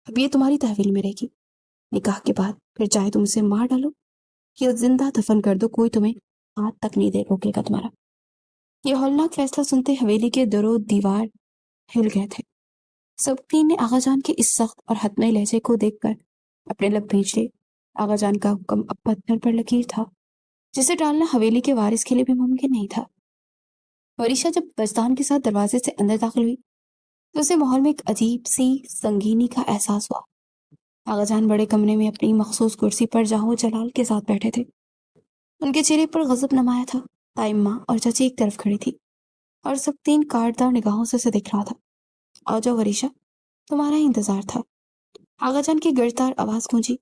S1: اب یہ تمہاری تحویل میں رہے گی۔ نکاح کے بعد پھر چاہے تم اسے مار ڈالو یا زندہ دفن کر دو، کوئی تمہیں ہاتھ تک نہیں دے روکے گا تمہارا۔ یہ ہولناک فیصلہ سنتے حویلی کے در و دیوار ہل گئے تھے۔ سبطین نے آغا جان کے اس سخت اور حتمی لہجے کو دیکھ کر اپنے لب بھینچ لیے۔ آغا جان کا حکم اب پتھر پر لکیر تھا، جسے ٹالنا حویلی کے وارث کے لیے بھی ممکن نہیں تھا۔ ورشا جب وجدان کے ساتھ دروازے سے اندر داخل ہوئی تو اسے ماحول میں ایک عجیب سی سنگینی کا احساس ہوا۔ آغا جان بڑے کمرے میں اپنی مخصوص کرسی پر جاہو جلال کے ساتھ بیٹھے تھے۔ ان کے چہرے پر غضب نمایاں تھا۔ تائمہ اور چچی ایک طرف کھڑی تھی اور سبطین کاٹدار نگاہوں سے اسے دیکھ رہا تھا۔ آ جاؤ ورشا، تمہارا ہی انتظار تھا۔ آغا جان کی گرجدار آواز گونجی۔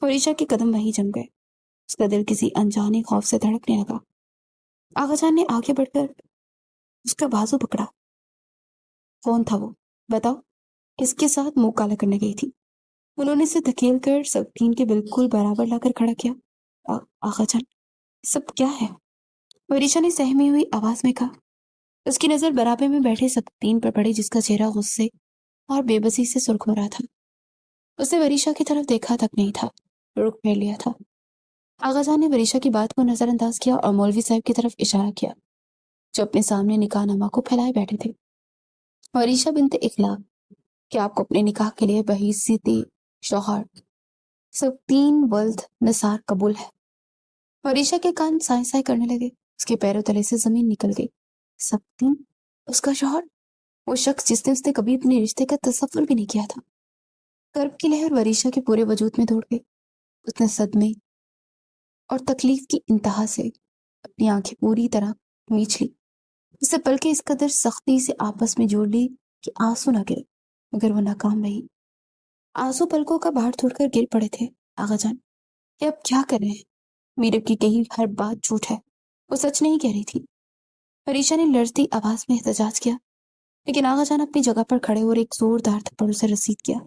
S1: ورشا کے قدم وہیں جم گئے۔ اس کا دل کسی انجانے خوف سے دھڑکنے لگا۔ آغا جان نے آگے بڑھ کر اس کا بازو پکڑا۔ کون تھا وہ؟ بتاؤ، کس کے ساتھ منہ کالا کرنے گئی تھی؟ انہوں نے اسے دھکیل کر سبطین کے بالکل برابر لا کر کھڑا کیا۔ آغا جان، سب کیا ہے؟ ورشا نے سہمی ہوئی آواز میں کہا۔ اس کی نظر برابر میں بیٹھے سبطین پر پڑی، جس کا چہرہ غصے اور بے بسی سے سرخ ہو رہا تھا۔ اس نے ورشا کی طرف دیکھا تک نہیں تھا، رخ پھیر لیا تھا۔ آغا جان نے ورشا کی بات کو نظر انداز کیا اور مولوی صاحب کی طرف اشارہ کیا، جو اپنے سامنے نکاح نامہ کو پھیلائے بیٹھے تھے۔ ورشا بنت اخلاق، کیا آپ کو اپنے نکاح کے لیے بحیثیت شوہر سبطین ولد نثار قبول ہے؟ ورشا کے کان سائیں سائیں کرنے لگے۔ اس کے پیروں تلے سے زمین نکل گئی۔ سبطین اس کا شوہر؟ وہ شخص جس نے اس نے کبھی اپنے رشتے کا تصور بھی نہیں کیا تھا۔ کرب کی لہر ورشا کے پورے وجود میں دوڑ گئی۔ اس نے صدمے اور تکلیف کی انتہا سے اپنی آنکھیں پوری طرح میچ لی۔ اس سے پلکیں اس قدر سختی سے آپس میں جوڑ لی کہ آنسو نہ گرے، مگر وہ ناکام رہی۔ آنسو پلکوں کا باہر توڑ کر گر پڑے تھے۔ آغا جان، یہ اب کیا کر رہے ہیں؟ میرب کی کہی ہر بات جھوٹ ہے، وہ سچ نہیں کہہ رہی تھی۔ ورشا نے لرزتی آواز میں احتجاج کیا، لیکن آغا جان اپنی جگہ پر کھڑے اور ایک زوردار تھپڑ اسے رسید کیا۔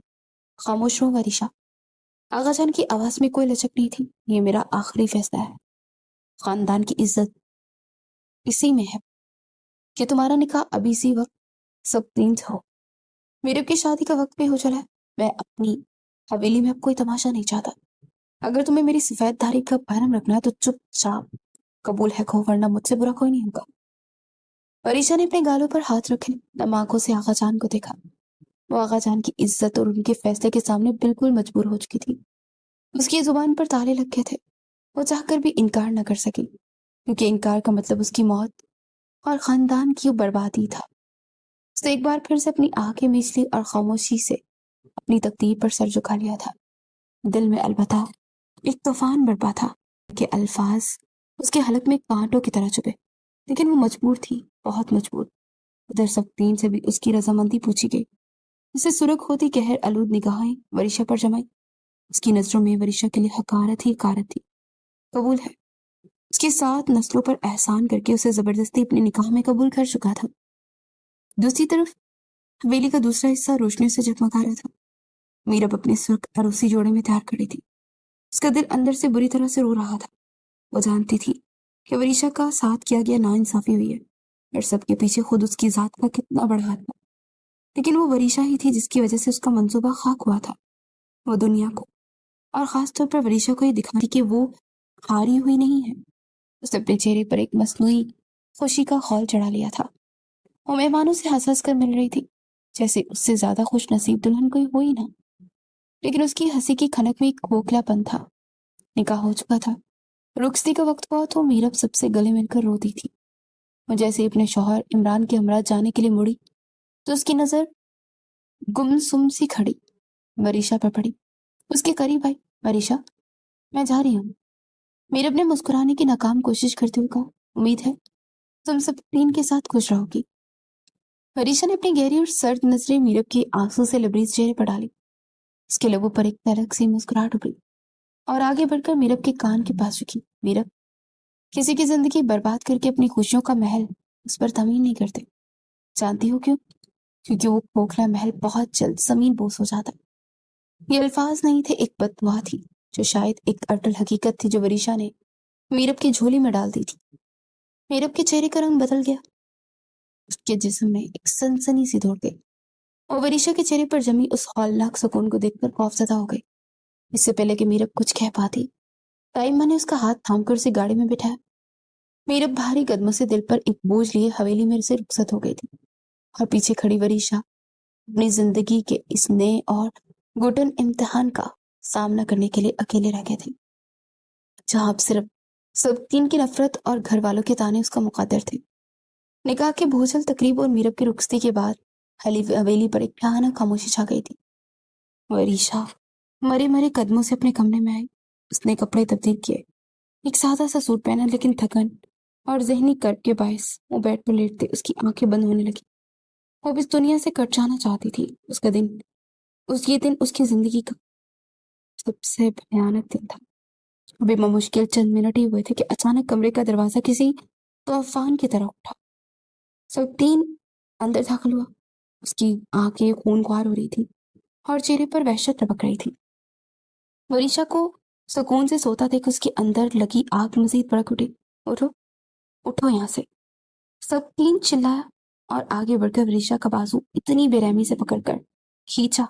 S1: خاموش رہو ورشا۔ آغا جان کی آواز میں کوئی لچک نہیں تھی۔ یہ میرا آخری فیصلہ ہے۔ خاندان کی عزت اسی میں ہے کہ تمہارا نکاح ابھی اسی وقت سبطین سے ہو۔ میرب کی شادی کا وقت بھی ہو چلا ہے۔ میں اپنی حویلی میں اب کوئی تماشا نہیں چاہتا. اگر تمہیں میری سفید داڑھی کا بھرم رکھنا ہے تو چپ چاپ قبول ہے کھو، ورنہ مجھ سے برا کوئی نہیں ہوگا. عریشہ نے اپنے گالوں پر ہاتھ رکھے، نم آنکھوں سے آغا جان کو دیکھا. وہ آغا جان کی عزت اور ان کے فیصلے کے سامنے بالکل مجبور ہو چکی تھی. اس کی زبان پر تالے لگ گئے تھے. وہ چاہ کر بھی انکار نہ کر سکی، کیونکہ انکار کا مطلب اس کی موت اور خاندان کی بربادی تھا. اس نے ایک بار پھر سے اپنی آنکھیں میچ لی اور خاموشی سے اپنی تقدیر پر سر جھکا لیا تھا. دل میں البتہ ایک طوفان برپا تھا کہ الفاظ اس کے حلق میں کانٹوں کی طرح چبھے، لیکن وہ مجبور تھی، بہت مجبور. ادھر سبتین سے بھی اس کی رضامندی پوچھی گئی. اسے سرخ ہوتی گہر آلود نگاہیں وریشا پر جمائی. اس کی نظروں میں وریشا کے لیے حقارت ہی حقارت تھی. قبول ہے، اس کی 7 نسلوں پر احسان کر کے اسے زبردستی اپنے نکاح میں قبول کر چکا تھا. دوسری طرف حویلی کا دوسرا حصہ روشنی سے جگمگا رہا تھا. میرب اپنے سرخ عروسی جوڑے میں تیار کھڑی تھی. اس کا دل اندر سے بری طرح سے رو رہا تھا. وہ جانتی تھی کہ وریشا کا ساتھ کیا گیا ناانصافی ہوئی ہے، اور سب کے پیچھے خود اس کی ذات کا کتنا بڑا ہاتھ تھا. لیکن وہ وریشا ہی تھی جس کی وجہ سے اس کا منصوبہ خاک ہوا تھا. وہ دنیا کو اور خاص طور پر وریشا کو یہ دکھاتی کہ وہ ہاری ہوئی نہیں ہے. اس نے اپنے چہرے پر ایک مصنوعی خوشی کا خول چڑھا لیا تھا. وہ مہمانوں سے ہنس ہنس کر مل رہی تھی، جیسے اس سے زیادہ خوش نصیب دلہن کوئی ہو ہی نہ. لیکن اس کی ہنسی کی کھنک میں ایک کھوکھلا پن تھا. نکاح ہو چکا تھا. رخصتی کا وقت ہوا تو میرب سب سے گلے مل کر روتی تھی. وہ جیسے اپنے شوہر عمران کے ہمراہ جانے کے لیے مڑی تو اس کی نظر گمسم سی کھڑی وریشا پر پڑی. اس کے قریب آئی. وریشا، میں جا رہی ہوں. میرب نے مسکرانے کی ناکام کوشش کرتے ہوئے کہا، امید ہے تم سب تین کے ساتھ خوش رہو گی. وریشا نے اپنی گہری اور سرد نظریں میرب کی آنسوں سے لبریز چہرے پر ڈالی. اس کے لبوں پر ایک تلخ سی مسکراہٹ ابھری اور آگے بڑھ کر میرب کے کان کے پاس رکی. میرب، کسی کی زندگی برباد کر کے اپنی خوشیوں کا محل اس پر تعمیر نہیں کرتے. جانتی ہو کیوں؟ کیونکہ وہ کھوکھلا محل بہت جلد زمین بوس ہو جاتا. یہ الفاظ نہیں تھے، ایک بددعا تھی، جو شاید ایک اٹل حقیقت تھی جو وریشا نے میرب کی جھولی میں ڈال دی تھی. میرب کے چہرے کا رنگ بدل گیا. اس کے جسم میں ایک سنسنی سی دوڑ گئی. اور وریشا کے چہرے پر جمی اس ہولناک سکون کو دیکھ کر خوفزدہ ہو گئی. اس سے پہلے کہ میرب کچھ کہہ پاتی، تائمہ نے اس کا ہاتھ تھام کر اسے گاڑی میں بٹھایا. میرب بھاری قدموں سے دل پر ایک بوجھ لیے حویلی میں سے رخصت ہو گئی تھی، اور پیچھے کھڑی وریشا اپنی زندگی کے اس نئے اور گھٹن امتحان کا سامنا کرنے کے لیے اکیلے رہ گئے تھے، جہاں اب صرف سبتین کی نفرت اور گھر والوں کے تانے اس کا مقدر تھے. نکاح کے بھوجل تقریب اور میرب کی رخصتی کے بعد حویلی پر ایک بھیانک خاموشی چھا گئی تھی. وریشا مرے مرے قدموں سے اپنے کمرے میں آئی. اس نے کپڑے تبدیل کیے، ایک سادہ سا سوٹ پہنا، لیکن تھکن اور ذہنی کرب کے باعث وہ بیڈ پر لیٹتے اس کی آنکھیں بند ہونے لگی. وہ اب اس دنیا سے کٹ جانا چاہتی تھی. یہ دن اس کی زندگی کا سب سے بھیانک دن تھا. ابھی بمشکل چند منٹ ہی ہوئے تھے کہ اچانک کمرے کا دروازہ کسی طوفان کی طرح اٹھا. سبتین اندر داخل ہوا. اس کی آنکھیں خون خوار ہو رہی تھی اور چہرے پر وحشت لپک رہی تھی. وریشا کو سکون سے سوتا دیکھ اس کے اندر لگی آگ مزید بھڑک اٹھی. اٹھو، اٹھو یہاں سے. سبتین چلایا اور آگے بڑھ کر وریشا کا بازو اتنی بے رحمی سے پکڑ کر کھینچا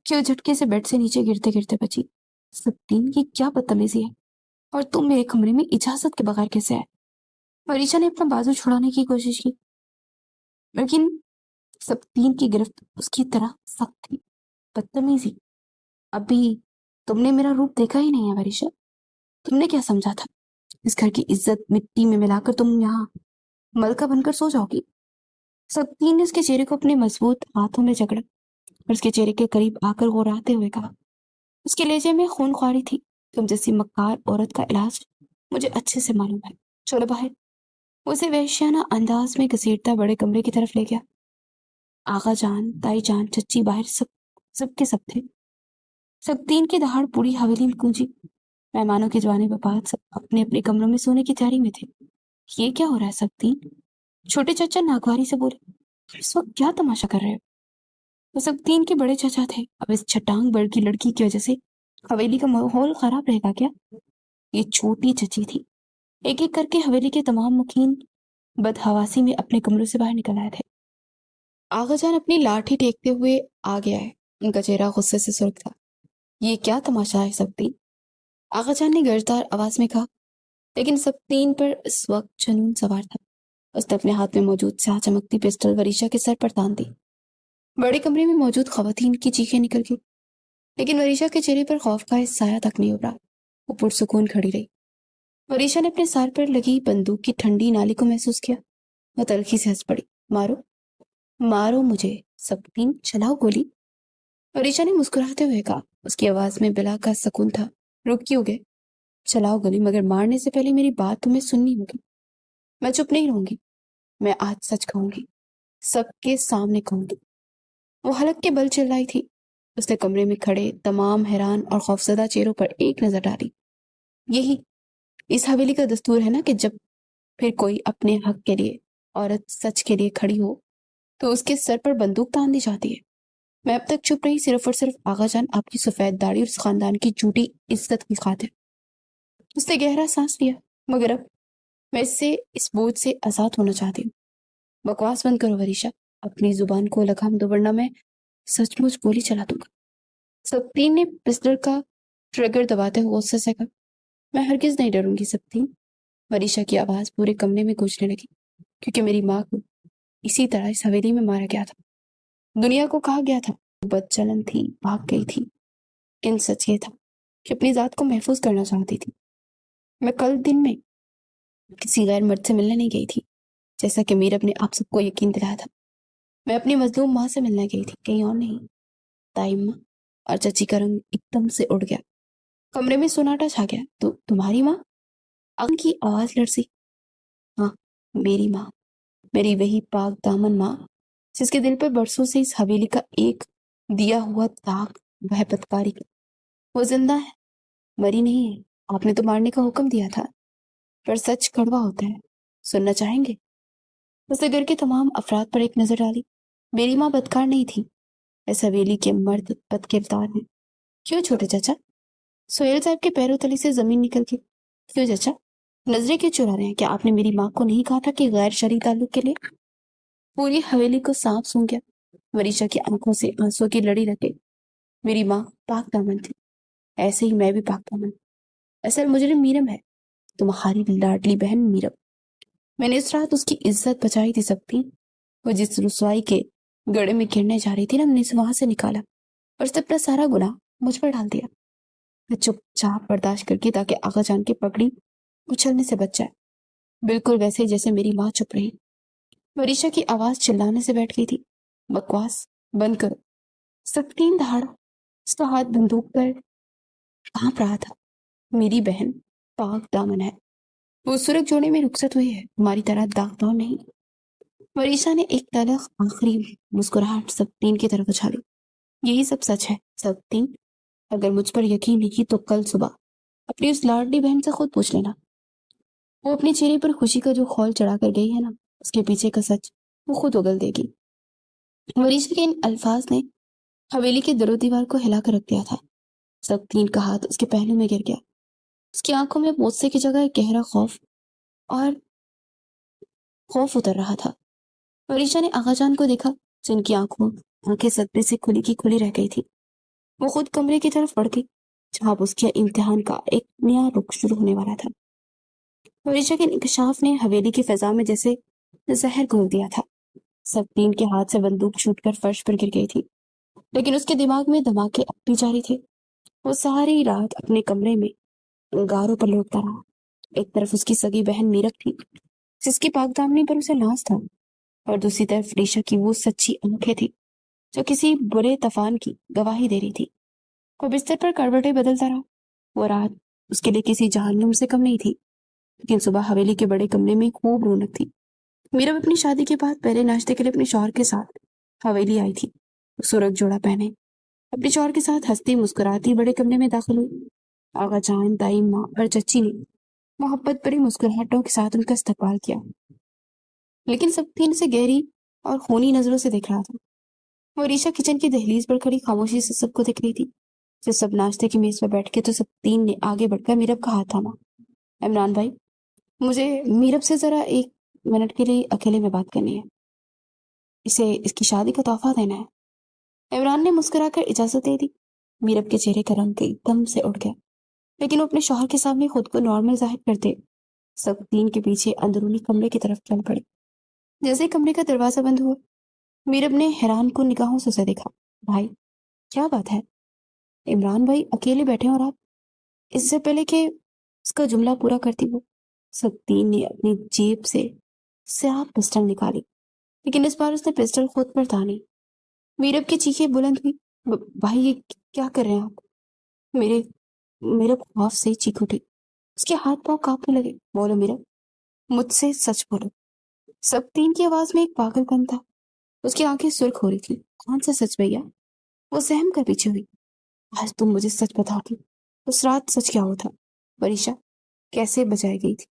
S1: کہ وہ جھٹکے سے بیڈ سے نیچے گرتے گرتے بچی. سبتین کی کیا بدتمیزی ہے، اور تم میرے کمرے میں اجازت کے بغیر کیسے آئے؟ وریشا نے اپنا بازو چھڑانے کی کوشش کی، لیکن سبتین کی گرفت اس کی طرح سخت تھی. بدتمیزی؟ ابھی تم نے میرا روپ دیکھا ہی نہیں ہے وریشا. تم نے کیا سمجھا تھا اس گھر کی عزت مٹی میں ملا کر تم یہاں ملکہ بن کر سو جاؤ گی؟ سبتین نے اس کے چہرے کو اپنے مضبوط ہاتھوں میں جکڑا اور اس کے چہرے کے قریب آ کر غوراتے ہوئے کہا. اس کے لہجے میں خون خواری تھی. تم جیسی مکار عورت کا علاج مجھے اچھے سے معلوم ہے. چلو باہر. وہ اسے وحشیانہ انداز میں گھسیٹتا بڑے کمرے کی طرف لے گیا. آغا جان، تائی جان، چچی باہر سب کے سب تھے. سبتین کی دہاڑ پوری حویلی میں گونجی. مہمانوں کے جانے کے بعد سب اپنے اپنے کمروں میں سونے کی تیاری میں تھے. یہ کیا ہو رہا ہے سبتین؟ چھوٹے چچا ناگواری سے بولے. اس وقت کیا تماشا کر رہے ہو؟ وہ سبتین کے بڑے چچا تھے. اب اس چھٹانگ بڑ کی لڑکی کی وجہ سے حویلی کا ماحول خراب رہے گا کیا؟ یہ چھوٹی چچی تھی. ایک ایک کر کے حویلی کے تمام مکین بدحواسی میں اپنے کمروں سے باہر نکل آئے تھے. آغا جان اپنی لاٹھی ٹیکتے ہوئے آگے آئے. ان کا چہرہ غصے سے سرخ تھا. یہ کیا تماشا ہے سبتین؟ آغا جان نے گرجدار آواز میں کہا، لیکن سبتین پر اس وقت جنون سوار تھا۔ اس نے اپنے ہاتھ میں موجود سیاہ چمکتی پسٹل وریشا کے سر پر تان دی۔ بڑے کمرے میں موجود خواتین کی چیخیں نکل گئی، لیکن وریشا کے چہرے پر خوف کا سایہ تک نہیں ابھرا۔ وہ پرسکون کھڑی رہی۔ وریشا نے اپنے سر پر لگی بندوق کی ٹھنڈی نالی کو محسوس کیا۔ وہ تلخی سے ہنس پڑی۔ مارو مارو مجھے سبتین، چلاؤ گولی۔ وریشا نے مسکراتے ہوئے کہا۔ اس کی آواز میں بلا کا سکون تھا۔ رک کیوں گئے؟ چلاؤ گولی، مگر مارنے سے پہلے میری بات تمہیں سننی ہوگی۔ میں چپ نہیں رہوں گی، میں آج سچ کہوں گی، سب کے سامنے کہوں گی۔ وہ حلق کے بل چلائی تھی۔ اس نے کمرے میں کھڑے تمام حیران اور خوفزدہ چہروں پر ایک نظر ڈالی۔ یہی اس حویلی کا دستور ہے نا کہ جب پھر کوئی اپنے حق کے لیے، عورت سچ کے لیے کھڑی ہو تو اس کے سر پر بندوق تان دی جاتی ہے۔ میں اب تک چپ رہی صرف اور صرف آغا جان آپ کی سفید داڑھی اور اس خاندان کی جھوٹی عزت کی خاطر۔ اس نے گہرا سانس لیا۔ مگر اب میں اس بوجھ سے آزاد ہونا چاہتی ہوں۔ بکواس بند کرو وریشا، اپنی زبان کو لگام دو ورنہ میں سچ مچ گولی چلا دوں گا۔ سبتین نے پسٹل کا ٹریگر دباتے ہوئے غصے سے کہا، میں ہرگز نہیں ڈروں گی سبتین۔ وریشا کی آواز پورے کمرے میں گونجنے لگی، کیونکہ میری ماں کو اسی طرح اس حویلی میں مارا گیا تھا۔ دنیا کو کہا گیا تھا وہ بد چلن تھی، بھاگ گئی تھی، لیکن سچ یہ تھا کہ اپنی ذات کو محفوظ کرنا چاہتی تھی۔ میں کل دن میں کسی غیر مرد سے ملنے نہیں گئی تھی، جیسا کہ میرب نے آپ سب کو یقین دلایا تھا۔ میں اپنی مظلوم ماں سے ملنے گئی تھی، کہیں اور نہیں۔ دائمہ اور چچی کا رنگ ایک دم سے اڑ گیا۔ کمرے میں سناٹا چھا گیا۔ تو تمہاری ماں؟ ان کی آواز لرزی۔ ہاں، میری ماں، میری وہی پاک دامن ماں جس کے دل پر برسوں سے اس حویلی کا ایک دیا ہوا داغ وہ بدکاری کا۔ وہ زندہ ہے، مری نہیں ہے۔ آپ نے تو مارنے کا حکم دیا تھا، پر سچ کڑوا ہوتا ہے۔ سننا چاہیں گے؟ اس نے گھر کے تمام افراد پر ایک نظر ڈالی۔ میری ماں بدکار نہیں تھی، اس حویلی کے مرد بد کردار ہیں۔ کیوں چھوٹے چچا؟ سہیل صاحب کے پیروں تلے سے زمین نکل گئی۔ کیوں چچا؟ نظریں کیوں چرا رہے ہیں؟ کیا آپ نے میری ماں کو نہیں کہا تھا کہ غیر شرعی تعلق کے لیے؟ پوری حویلی کو سانپ سونگ گیا۔ وریشا کی آنکھوں سے آنسوں کی لڑی رکے۔ میری ماں پاک دامن تھی، ایسے ہی میں بھی پاک دامن۔ اصل مجرم میرم ہے، تمہاری لاڈلی بہن میرب۔ میں نے اس رات اس کی عزت بچائی تھی سبتین۔ وہ جس رسوائی کے گڑے میں گرنے جا رہی تھی نا، ہم نے وہاں سے نکالا اور اس نے اپنا سارا گناہ مجھ پر ڈال دیا۔ میں چپ چاپ برداشت کر کے تاکہ آغا جان کی پگڑی اچھلنے سے بچ جائے، بالکل ویسے جیسے میری ماں چپ رہی۔ وریشا کی آواز چلانے سے بیٹھ گئی تھی۔ بکواس بند کرو۔ سبتین دہاڑا۔ اس کا ہاتھ بندوق پر کانپ رہا تھا۔ میری بہن پاک دامن ہے، وہ سرخ جوڑے میں رخصت ہوئی ہے، تمہاری طرح داغدار نہیں۔ وریشا نے ایک تلخ آخری مسکراہٹ سبتین کی طرف اچھالی۔ یہی سب سچ ہے سبتین، اگر مجھ پر یقین نہیں تو کل صبح اپنی اس لاڈلی بہن سے خود پوچھ لینا۔ وہ اپنے چہرے پر خوشی کا جو خول چڑھا کر گئی ہے نا، اس کے پیچھے کا سچ وہ خود اگل دے گی۔ وریشا کے ان الفاظ نے حویلی کے در و دیوار کو ہلا کر رکھ دیا تھا۔ سبتین کا ہاتھ اس کے پہلو میں گر گیا۔ اس کی آنکھوں میں غصے کی جگہ ایک گہرا خوف اتر رہا تھا۔ وریشا نے آغا جان کو دیکھا، جن کی آنکھیں صدمے سے کھلی کی کھلی رہ گئی تھی۔ وہ خود کمرے کی طرف بڑھ گئی جہاں اس کے امتحان کا ایک نیا رخ شروع ہونے والا تھا۔ وریشا کے انکشاف نے حویلی کی فضا میں جیسے زہر گھول دیا تھا۔ سبتین کے ہاتھ سے بندوق چھوٹ کر فرش پر گر گئی تھی، لیکن اس کے دماغ میں دھماکے اب بھی جاری تھے۔ وہ ساری رات اپنے کمرے میں انگاروں پر لوٹتا رہا۔ ایک طرف اس کی سگی بہن میرب تھی جس کی پاک دامنی پر اسے ناز تھا، اور دوسری طرف وریشا کی وہ سچی آنکھیں تھی جو کسی برے طوفان کی گواہی دے رہی تھی۔ وہ بستر پر کروٹیں بدلتا رہا۔ وہ رات اس کے لیے کسی جہنم سے کم نہیں تھی، لیکن صبح حویلی کے بڑے کمرے میں خوب رونق تھی۔ میرب اپنی شادی کے بعد پہلے ناشتے کے لیے اپنے شوہر کے ساتھ حویلی آئی تھی۔ سرخ جوڑا پہنے اپنے شوہر کے ساتھ ہنستی مسکراتی بڑے کمرے میں داخل ہوئی۔ آغا جان، دائی ماں اور چچی نے محبت بڑی مسکراہٹوں کے ساتھ ان کا استقبال کیا، لیکن سبتین سے گہری اور خونی نظروں سے دیکھ رہا تھا۔ وریشا کچن کی دہلیز پر کھڑی خاموشی سے سب کو دیکھ رہی تھی۔ جب سب ناشتے کی میز پر بیٹھ کے تو سبتین نے آگے بڑھ کر میرب کا ہاتھ تھاما۔ عمران بھائی، مجھے میرب سے ذرا 1 منٹ کے لیے اکیلے میں بات کرنی ہے، اسے اس کی شادی کا تحفہ دینا ہے۔ عمران نے مسکرا کر اجازت دے دی۔ मीरब के चेहरे का रंग एकदम से उड़ गया, लेकिन वो अपने शौहर के सामने खुद को नॉर्मल जाहिर करते सब तीन के पीछे अंदरूनी कमरे की तरफ चल पड़े। जैसे ही कमरे का दरवाजा बंद हुआ, मीरब ने हैरान कुन निगाहों से उसे देखा। भाई, क्या बात है? इमरान भाई अकेले बैठे हैं और आप? इससे पहले कि उसका जुमला पूरा करती वो सत्तीन ने अपनी जेब से स्याह पिस्टल निकाली, लेकिन इस बार उसने पिस्टल खुद पर तानी। मीरब की चीखें बुलंद हुई। भाई, ये क्या कर रहे हैं आप? मेरे मीरब खौफ से चीख उठी। उसके हाथ पांव कांपने लगे। बोलो मीरब, मुझसे सच बोलो। सत्तीन की आवाज में एक पागलपन था। उसकी आंखें सुर्ख हो रही थी। कौन सा सच भैया? वो सहम कर पीछे हुई। आज तुम मुझे सच बताओगी, उस रात सच क्या हुआ था? वरीशा कैसे बचाई गई थी?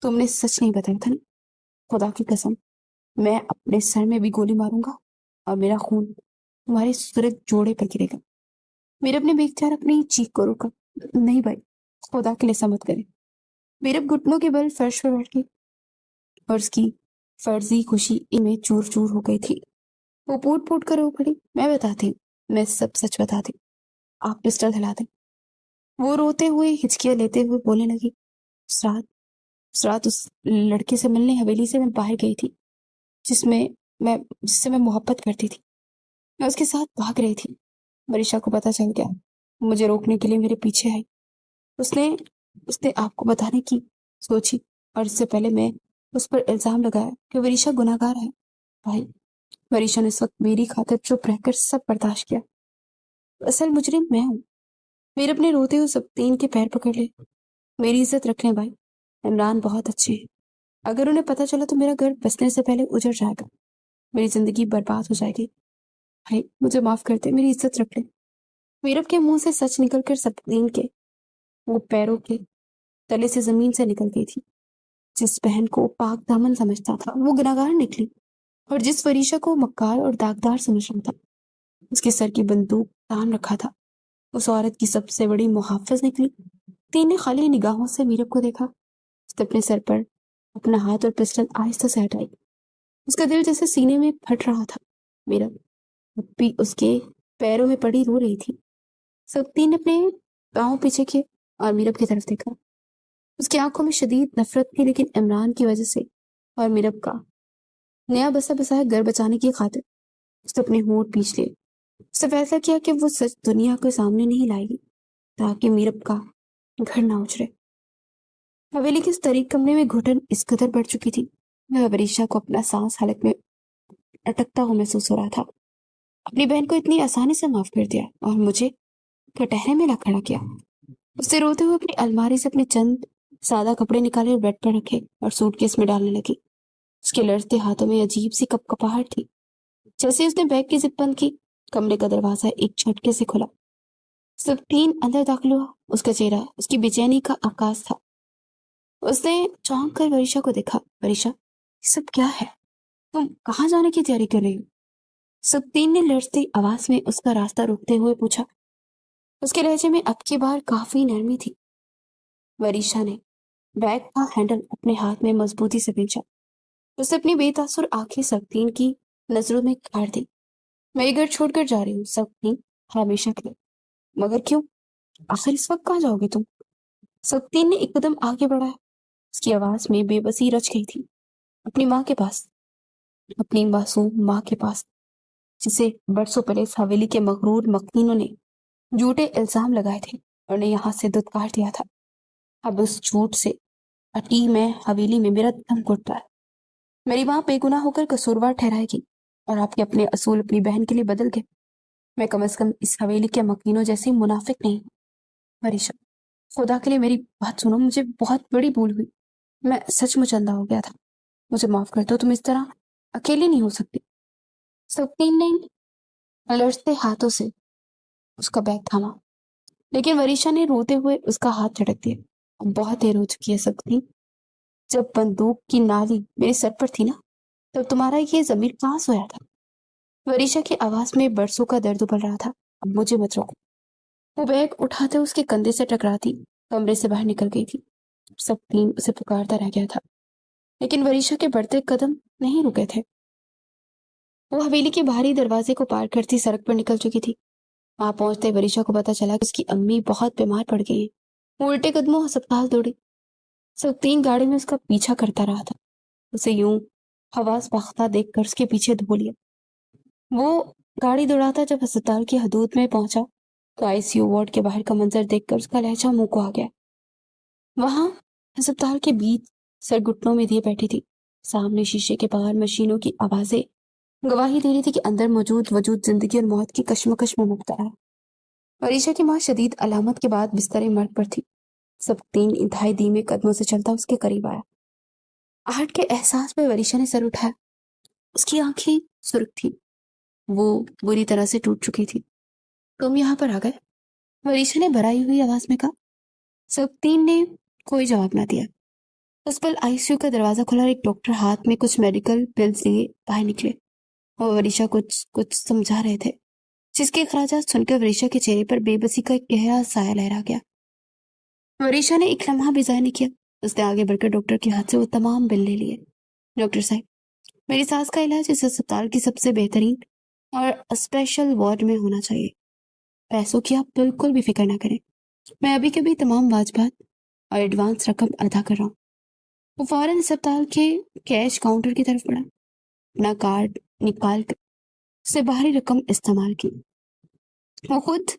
S1: तुमने सच नहीं बताया था ना? खुदा की कसम, मैं अपने सर में भी गोली मारूंगा और मेरा खून तुम्हारे सूरज जोड़े पर गिरेगा। मीरब ने बेख्तियार अपनी चीख को रोका। नहीं भाई, खुदा के लिए ऐसा मत करे। मीरब घुटनों के बल फर्श पर बैठ गई और उसकी फर्जी खुशी इनमें चूर चूर हो गई थी। वो फूट फूट कर रो पड़ी। मैं बताती हूँ, मैं सब सच बताती हूँ। आप पिस्टल हिला दें। वो रोते हुए हिचकियां लेते हुए बोलने लगी। उस रात उस लड़के से मिलने हवेली से मैं बाहर गई थी, जिसमें जिससे मैं मोहब्बत करती थी। मैं उसके साथ भाग रही थी। मरीशा को पता चल गया। मुझे रोकने के लिए मेरे पीछे आई। उसने उसने आपको बताने की सोची, और इससे पहले मैं उस पर इल्जाम लगाया कि वरीशा गुनाहगार है। भाई, वरीशा ने इस वक्त मेरी खातिर चुप रहकर सब बर्दाश्त किया। असल मुजरिम मैं हूँ। मेरे अपने रोते हुए सब तीन के पैर पकड़ ले। मेरी इज्जत रख लें भाई। इमरान बहुत अच्छे हैं। अगर उन्हें पता चला तो मेरा घर बसने से पहले उजड़ जाएगा। मेरी जिंदगी बर्बाद हो जाएगी। भाई, मुझे माफ कर दे, मेरी इज्जत रख ले। मीरब के मुंह से सच निकलकर सब तीन के वो पैरों के तले से जमीन से निकल गई थी। जिस बहन को पाक दामन समझता था वो गुनहगार निकली, और जिस वरीशा को मक्कार और दागदार समझ रहा था उसके सर की बंदूक तान रखा था, उस औरत की सबसे बड़ी मुहाफिज निकली। तीन ने खाली निगाहों से मीरब को देखा। उसने अपने सर पर अपना हाथ और पिस्टल आहिस्ता से हटाई। उसका दिल जैसे सीने में फट रहा था। मीरब भी उसके पैरों में पड़ी रो रही थी। सब तीन ने अपने पांव पीछे किए और मीरब की तरफ देखा। उसकी आंखों में शदीद नफरत थी, लेकिन इमरान की वजह से और मीरब का नया बसा बसाया घर बचाने की खातिर उसने अपने होंठ पीछ लिए। उसने फैसला किया कि वो सच दुनिया के सामने नहीं लाएगी, ताकि मीरब का घर ना उजड़े। हवेली के इस तरीक कमरे में घुटन इस कदर बढ़ चुकी थी, वह वरीशा को अपना सांस हालत में अटकता हुआ महसूस हो रहा था। अपनी बहन को इतनी आसानी से माफ कर दिया और मुझे कटहरे में ला खड़ा किया। उससे रोते हुए अपनी अलमारी से अपने चंद सादा कपड़े निकाले और बेड पर रखे और सूटकेस में डालने लगी। उसके लड़ते हाथों में अजीब सी कपकपाहट थी। जैसे ही उसने बैग की जिप बंद की, कमरे का दरवाजा एक झटके से खुला। सब तीन अंदर दाखिल हुआ। उसका चेहरा उसकी बेचैनी का आकाश था। उसने चौंक कर वरीशा को देखा। वरीशा, ये सब क्या है? तुम कहाँ जाने की तैयारी कर रही हो? सब तीन ने लड़ती आवाज में उसका रास्ता रोकते हुए पूछा। उसके लहजे में अब की बार काफी नरमी थी। वरीशा ने बैग का हैंडल अपने हाथ में मजबूती से खींचा। उसने अपनी बेतासुर आंखें सब तीन की नजरों में गाड़ दी। मैं ये घर छोड़कर जा रही हूँ सब तीन, हमेशा के लिए। मगर क्यों? आखिर इस वक्त कहाँ जाओगे तुम? सब तीन ने एक कदम आगे बढ़ाया। उसकी आवाज में बेबसी रच गई थी। अपनी माँ के पास, अपनी मासूम माँ के पास, जिसे बरसों पहले इस हवेली के मगरूर मकीनों ने झूठे इल्जाम लगाए थे और ने यहाँ से दुत्कार दिया था। अब उस झूठ से अटी मैं हवेली में मेरा दम घुट रहा है। मेरी माँ बेगुनाह होकर कसूरवार ठहराएगी और आपके अपने असूल अपनी बहन के लिए बदल गए। मैं कम से कम इस हवेली के मकीनों जैसी मुनाफिक नहीं हूँ। वरीशा, खुदा के लिए मेरी बात सुनो। मुझे बहुत बड़ी भूल हुई। मैं सचमुच अंधा हो गया था। मुझे माफ कर दो। तुम इस तरह अकेली नहीं हो सकती। सकीन ने लड़ते हाथों से उसका बैग थामा, लेकिन वरीशा ने रोते हुए उसका हाथ झटक दिया। अब बहुत देर हो चुकी है सकीन। जब बंदूक की नाली मेरे सर पर थी ना, तब तुम्हारा ये जमीर कहाँ सोया था? वरीशा की आवाज में बरसों का दर्द उबल रहा था। अब मुझे मत रोको। वो बैग उठाते उसके कंधे से टकराती कमरे से बाहर निकल गई थी। सब तीन उसे पुकारता रह गया था, लेकिन वरीशा के बढ़ते कदम नहीं रुके थे। वो हवेली के बाहरी दरवाजे को पार करती सड़क पर निकल चुकी थी। वहां पहुंचते वरीशा को पता चला कि उसकी अम्मी बहुत बीमार पड़ गई हैं। वो उल्टे कदमों अस्पताल दौड़ी। सब 3 गाड़ी में उसका पीछा करता रहा था। उसे यूं हवास बख्ता देखकर उसके पीछे धो लिया। वो गाड़ी दौड़ाता जब अस्पताल की हदूद में पहुंचा तो आईसीयू वार्ड के बाहर का मंजर देखकर उसका लहजा मुंह को आ गया। वहां अस्पताल के बीच सर घुटनों में दिए बैठी थी। सामने शीशे के बाहर मशीनों की आवाजें गवाही दे रही थी कि अंदर मौजूद वजूद जिंदगी और मौत की कश्मकश में मुब्तला है। वरीशा की माँ शदीद अलामत के बाद बिस्तरे मर्ग पर थी। सब 3 इंतहाई धीमे कदमों से चलता उसके करीब आया। आहट के एहसास में वरीशा ने सर उठाया। उसकी आंखें सुर्ख थी। वो बुरी तरह से टूट चुकी थी। तुम यहाँ पर आ गए? वरीशा ने भराई हुई आवाज में कहा। सब 3 ने कोई जवाब ना दिया। उस पल आईसीयू का दरवाजा खुला और एक डॉक्टर हाथ में कुछ मेडिकल पिल्स लिए बाहर निकले। और वरीशा कुछ कुछ समझा रहे थे, जिसके अखराजात सुनकर वरीशा के चेहरे पर बेबसी का एक गहरा साया लहरा गया। वरीशा ने एक लम्हा भी ज़ाया नहीं किया। उसने आगे बढ़कर डॉक्टर के हाथ से वो तमाम बिल ले लिए। डॉक्टर साहब, मेरी सास का इलाज इस अस्पताल की सबसे बेहतरीन और स्पेशल वार्ड में होना चाहिए। पैसों की आप बिल्कुल भी फिक्र ना करें। मैं अभी के भी तमाम वाजबात और एडवांस रकम अदा कर रहा हूँ। वो फौरन अस्पताल के कैश काउंटर की तरफ बढ़ा। अपना कार्ड निकाल कर उससे बाहरी रकम इस्तेमाल की। वो खुद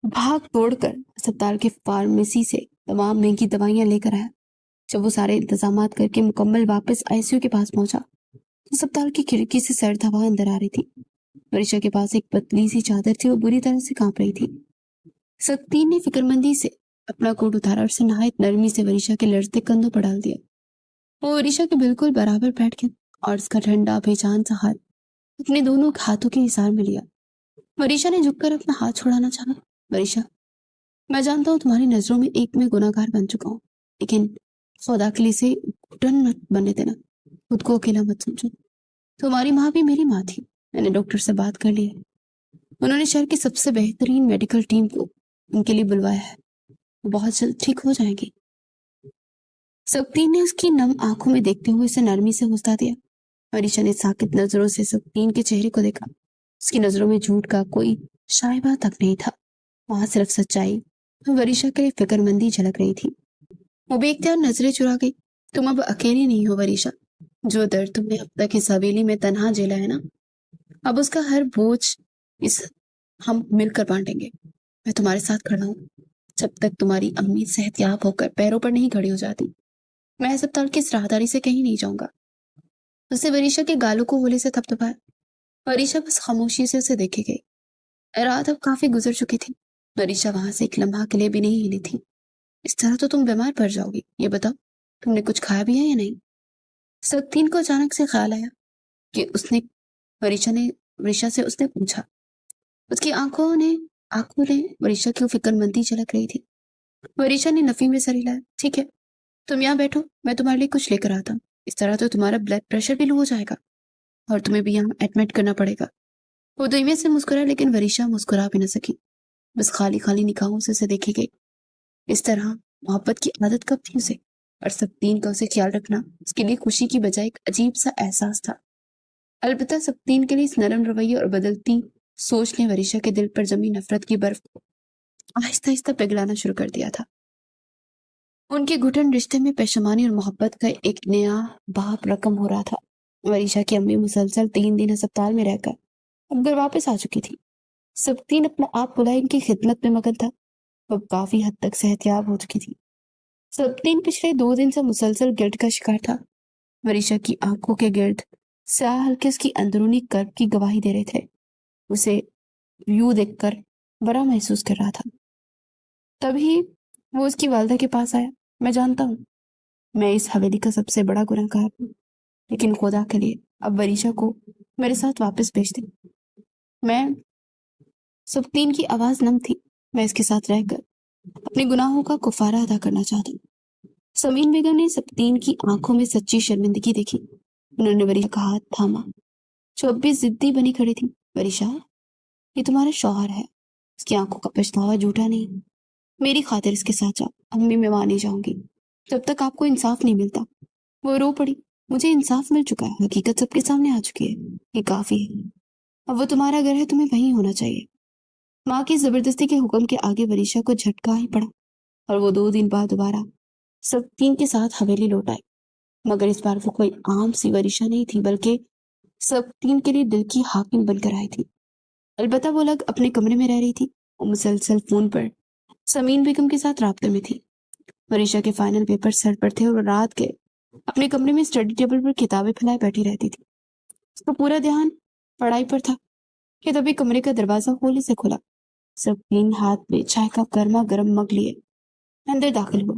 S1: भाग तोड़कर अस्पताल के फार्मेसी से तमाम महंगी दवाइयां लेकर आया। जब वो सारे इंतजामात करके मुकम्मल वापस आईसीयू के पास पहुंचा तो अस्पताल की खिड़की से सर्द हवा अंदर आ रही थी। वरीशा के पास एक पतली सी चादर थी। वो बुरी तरह से कांप रही थी। सत्तीन ने फिक्रमंदी से अपना कोट उतारा और उसे नहायत नरमी से वरीशा के लड़ते कंधों पर डाल दिया। वो वरीशा के बिल्कुल बराबर बैठ गया और उसका ठंडा बेजान सा हाथ अपने दोनों हाथों के इशार में लिया। वरीशा ने झुककर अपना हाथ छुड़ाना चाहा। वरीशा, मैं जानता हूँ तुम्हारी नजरों में एक मैं गुनाहगार बन चुका हूँ, लेकिन खुदा के लिए से घुटन मत बनने देना। खुद को अकेला मत समझो। तुम्हारी माँ भी मेरी माँ थी। मैंने डॉक्टर से बात कर ली है। उन्होंने शहर की सबसे बेहतरीन मेडिकल टीम को उनके लिए बुलवाया है। वो बहुत जल्द ठीक हो जाएंगी। सब्तीन ने उसकी नम आंखों में देखते हुए उसे नरमी से हौसला दिया। वरीशा ने साकित नजरों से सब्तीन के चेहरे को देखा। उसकी नजरों में झूठ का कोई शाइबा तक नहीं था। वहां सिर्फ सच्चाई और वरीशा के लिए फिक्रमंदी झलक रही थी। वो बेख्तियार नजरें चुरा गई। तुम अब अकेली नहीं हो वरीशा। जो दर्द तुमने अब तक इस हवेली में तन्हा झेला है ना, अब उसका हर बोझ इस हम मिलकर बांटेंगे। मैं तुम्हारे साथ खड़ा हूँ जब तक तुम्हारी अम्मी सेहतयाब होकर पैरों पर नहीं खड़ी हो जाती। मैं अस्पताल की इस राहदारी से कहीं नहीं जाऊंगा। उसने वरीशा के गालों को गोले से थपथपाया। वरीशा बस खामोशी से उसे देखे गई। रात अब काफी गुजर चुकी थी। वरीशा वहां से एक लम्हा के लिए भी नहीं हिली थी। इस तरह तो तुम बीमार पड़ जाओगी। ये बताओ, तुमने कुछ खाया भी है या नहीं? सत्तीन को अचानक से ख्याल आया कि वरीशा से उसने पूछा। उसकी आंखों ने वरीशा की फिक्रमंदी झलक रही थी। वरीशा ने नफी में सर हिलाया। ठीक है, तुम यहाँ बैठो, मैं तुम्हारे लिए कुछ लेकर आता हूँ। इस तरह तो तुम्हारा ब्लड प्रेशर भी लो हो जाएगा और तुम्हें भी यहाँ एडमिट करना पड़ेगा। वो धीमे से मुस्कुरा, लेकिन वरीशा मुस्कुरा भी न सकी। बस खाली खाली निगाहों से उसे देखी गई। इस तरह मोहब्बत की आदत कब थी उसे, और सब्तीन का उसे ख्याल रखना उसके लिए खुशी की बजाय एक अजीब सा एहसास था। अलबत्ता सब्तीन के लिए इस नरम रवैये और बदलती सोच ने वरीशा के दिल पर जमी नफरत की बर्फ को आहिस्ता आहिस्ता पिघलाना शुरू कर दिया था। उनके घुटन रिश्ते में पेशमानी और मोहब्बत का एक नया बाप रकम हो रहा था। वरीशा की अम्मी मुसलसल 3 दिन अस्पताल में रहकर अब घर वापस आ चुकी थी। सब्तीन अपना आप बुलाई इनकी खिदमत में मगन था। अब काफी हद तक सेहतयाब हो चुकी थी। सब्तीन पिछले 2 दिन से मुसलसल गिल्ट का शिकार था। वरीशा की आंखों के गिर्द स्याह हल्के उसकी अंदरूनी कर्ब की गवाही दे रहे थे। उसे व्यू देखकर बड़ा महसूस कर रहा था। तभी वो उसकी वालदा के पास आया। मैं जानता हूँ मैं इस हवेली का सबसे बड़ा गुनहगार हूँ, लेकिन खुदा के लिए अब वरीशा को मेरे साथ वापस भेज दे। मैं सब्तीन की आवाज नम थी। मैं इसके साथ रहकर अपने गुनाहों का कुफारा अदा करना चाहती हूँ। समीन बेगम ने सब्तीन की आंखों में सच्ची शर्मिंदगी देखी। उन्होंने वरीशा का हाथ थामा जो अब भी जिद्दी बनी खड़ी थी। वरीशा, ये तुम्हारा शौहर है। उसकी आंखों का पछतावा झूठा नहीं। मेरी खातिर इसके साथ जाओ। अम्मी मैं वहां नहीं जाऊंगी जब तक आपको इंसाफ नहीं मिलता। वो रो पड़ी। मुझे इंसाफ मिल चुका है। हकीकत सबके सामने आ चुकी है। ये काफी है। अब वो तुम्हारा घर है, तुम्हें वहीं होना चाहिए। माँ की जबरदस्ती के हुक्म के आगे वरीशा को झटका ही पड़ा और वो 2 दिन बाद दोबारा सब 3 के साथ हवेली लौट आई। मगर इस बार वो कोई आम सी वरीशा नहीं थी, बल्कि सब 3 के लिए दिल की हाकिम बनकर आई थी। अलबत्ता वो अलग अपने कमरे में रह रही थी। वो मुसलसल फोन पर समीन बेगम के साथ राब्ते में थी। वरीशा के फाइनल पेपर सर पर थे और रात के अपने कमरे में स्टडी टेबल पर किताबें फैलाए बैठी रहती थी। उसका पूरा ध्यान पढ़ाई पर था कि तभी कमरे का दरवाजा होली से खुला। सब 3 हाथ में चाय का गर्मा गर्म मग लिए अंदर दाखिल हुआ।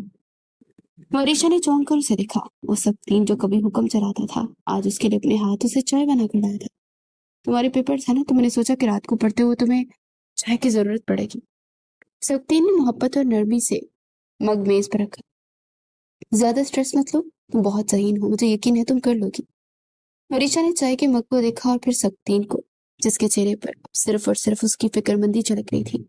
S1: वरीशा ने चौंक कर उसे देखा। वो सब 3 जो कभी हुक्म चलाता था, आज उसके लिए अपने हाथों से चाय बना कर लाया था। तुम्हारे पेपर था ना, तो मैंने सोचा कि रात को पढ़ते हुए तुम्हें चाय की जरूरत पड़ेगी। सब 3 ने मोहब्बत और नरमी से मग मेज पर रखा। ज्यादा स्ट्रेस मत लो, तुम बहुत ज़हीन हो, मुझे यकीन है तुम कर लोगी। वरीशा ने चाय के मग को देखा और फिर सब 3 को, जिसके चेहरे पर सिर्फ और सिर्फ उसकी फिक्रमंदी झलक रही थी।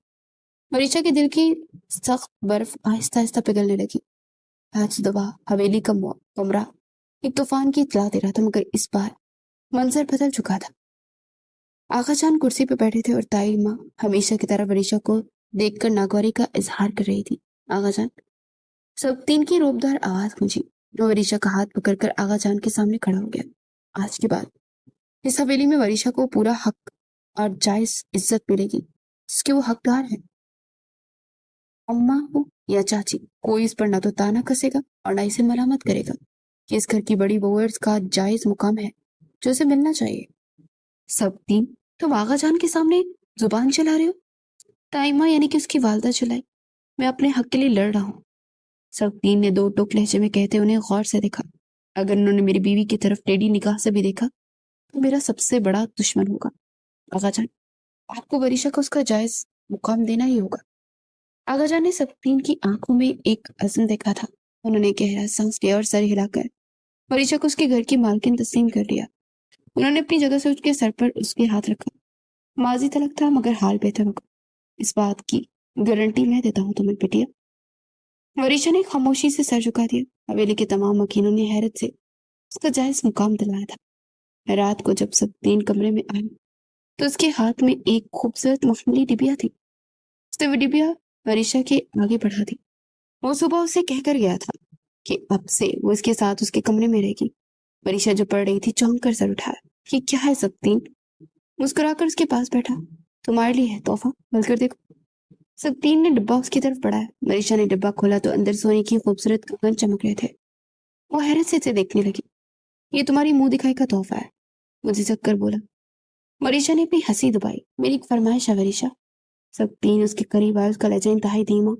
S1: वरीशा के दिल की सख्त बर्फ आहिस्ता आहिस्ता पिघलने लगी। आज सुबह हवेली का कमरा एक तूफान की इत्तला दे रहा था, मगर इस बार मंजर बदल चुका था। आगा जान कुर्सी पर बैठे थे और ताई माँ हमेशा की तरह वरीशा को देखकर नागवारी का इजहार कर रही थी। आगा जान, सब 3 की रोबदार आवाज गूंजी। वरीशा का हाथ पकड़कर आगा जान के सामने खड़ा हो गया। आज के बाद इस हवेली में वरीशा को पूरा हक और जायज इज्जत मिलेगी जिसके वो हकदार है। अम्मा हो या चाची, कोई इस पर ना तो ताना कसेगा और ना इसे मलामत करेगा कि इस घर की बड़ी बहू है, इसका जायज मुकाम है जो इसे मिलना चाहिए। सब 3 तो आगा जान के सामने जुबान चला रहे हो? ताइमा यानी कि उसकी वालदा चलाई। मैं अपने हक के लिए लड़ रहा हूँ। सब 3 ने 2 टोक लहजे में कहते उन्हें गौर से देखा। अगर उन्होंने मेरी बीवी की तरफ टेढ़ी निगाह से भी देखा तो मेरा सबसे बड़ा दुश्मन होगा। आगा जान, आपको वरीशा को उसका जायज मुकाम देना ही होगा। आगा जान ने सब 3 की आंखों में एक अज़्म देखा था। उन्होंने गहरा सांस लिया और सर हिलाकर वरीशा को उसके घर की मालकिन तस्लीम कर लिया। उन्होंने अपनी जगह से उसके सर पर उसके हाथ रखा। माजी तलक था, मगर हाल बेहतर होगा, इस बात की गारंटी मैं देता हूँ तुम्हें बिटिया। वरीशा ने खामोशी से सर झुका दिया। हवेली के तमाम मकीनों ने हैरत से उसका जायज मुकाम दिलाया था। रात को जब सब 3 कमरे में आए तो उसके हाथ में एक खूबसूरत मखमली डिबिया थी। उसने वो डिबिया वरीशा के आगे बढ़ा दी। वो सुबह उसे कहकर गया था कि अब से वो इसके साथ उसके कमरे में रहेगी। वरीशा जो पढ़ रही थी चौंक कर सर उठाया। ये क्या है सब 3? मुस्कुराकर उसके पास बैठा। तुम्हारे लिए है तोहफा, खोलकर देखो। सब 3 ने डिब्बा उसकी तरफ बढ़ाया। वरीशा ने डिब्बा खोला तो अंदर सोने की खूबसूरत कंगन चमक रहे थे। वो हैरत से इसे देखने लगी। ये तुम्हारी मुंह दिखाई का तोहफा है, मुझे झिझक बोला। वरीशा ने अपनी हंसी दबाई। मेरी एक फरमाइश है वरीशा। सब 3 उसके करीब आए। उसका लहजा इंतहाई धीमा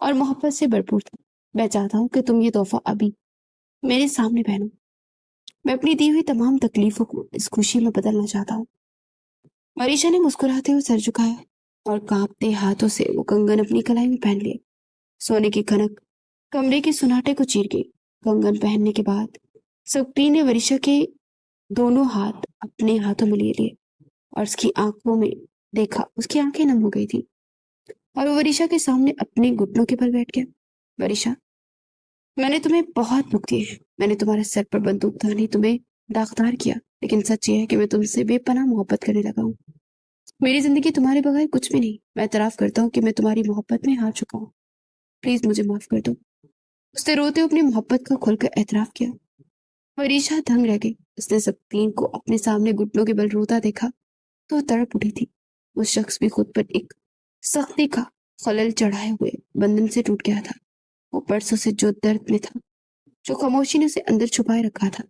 S1: और मोहब्बत से भरपूर था। मैं चाहता हूँ कि तुम ये तोहफा अभी मेरे सामने पहनो। मैं अपनी दी हुई तमाम तकलीफों को इस खुशी में बदलना चाहता हूँ। वरीशा ने मुस्कुराते हुए सर झुकाया और कांपते हाथों से वो कंगन अपनी कलाई में पहन लिया। सोने की खनक कमरे के सुनाटे को चीर गई। कंगन पहनने के बाद सुप्री ने वरीशा के दोनों हाथ अपने हाथों में ले लिए और उसकी आंखों में देखा। उसकी आंखें नम हो गई थी और वो वरीशा के सामने अपने घुटनों के बल बैठ गया। वरीशा, मैंने तुम्हें बहुत दुख दिए हैं। मैंने तुम्हारे सर पर बंदूक तानी तुम्हें दागदार किया, लेकिन सच ये है कि मैं तुमसे बेपनाह मोहब्बत करने लगा हूँ। मेरी जिंदगी तुम्हारे बगैर कुछ भी नहीं। मैं इतराफ करता हूँ कि मैं तुम्हारी मोहब्बत में हार चुका हूँ। प्लीज मुझे माफ कर दो। उसने रोते हुए अपनी मोहब्बत का खुलकर एतराफ किया। वरीशा दंग रह गई। उसने सब 3 को अपने सामने घुटनों के बल रोता देखा तो तड़प उठी थी। उस शख्स भी खुद पर एक सख्ती का खलल चढ़ाए हुए बंधन से टूट गया था। वो परसों से जो दर्द में था, जो खामोशी ने उसे अंदर छुपाए रखा था,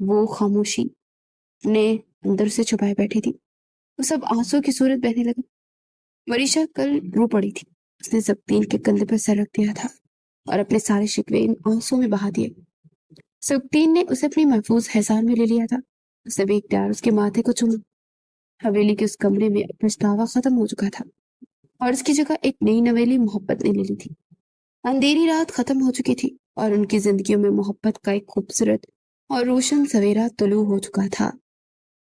S1: वो खामोशी ने अंदर से छुपाए बैठी थी। वो सब आंसू की सूरत बहने लगा। वरीशा कल रो पड़ी थी। उसने सब 3 के कंधे पर सर रख दिया था और अपने सारे शिकवे इन आंसुओं में बहा दिए। सब 3 ने उसे अपनी महफूज हैसान में ले लिया था। उसने बेख्तियार उसके माथे को चूमा। हवेली के उस कमरे में पछतावा खत्म हो चुका था और उसकी जगह एक नई नवेली मोहब्बत ने ले ली थी। अंधेरी रात खत्म हो चुकी थी और उनकी जिंदगियों में मोहब्बत का एक खूबसूरत और रोशन सवेरा तुलू हो चुका था।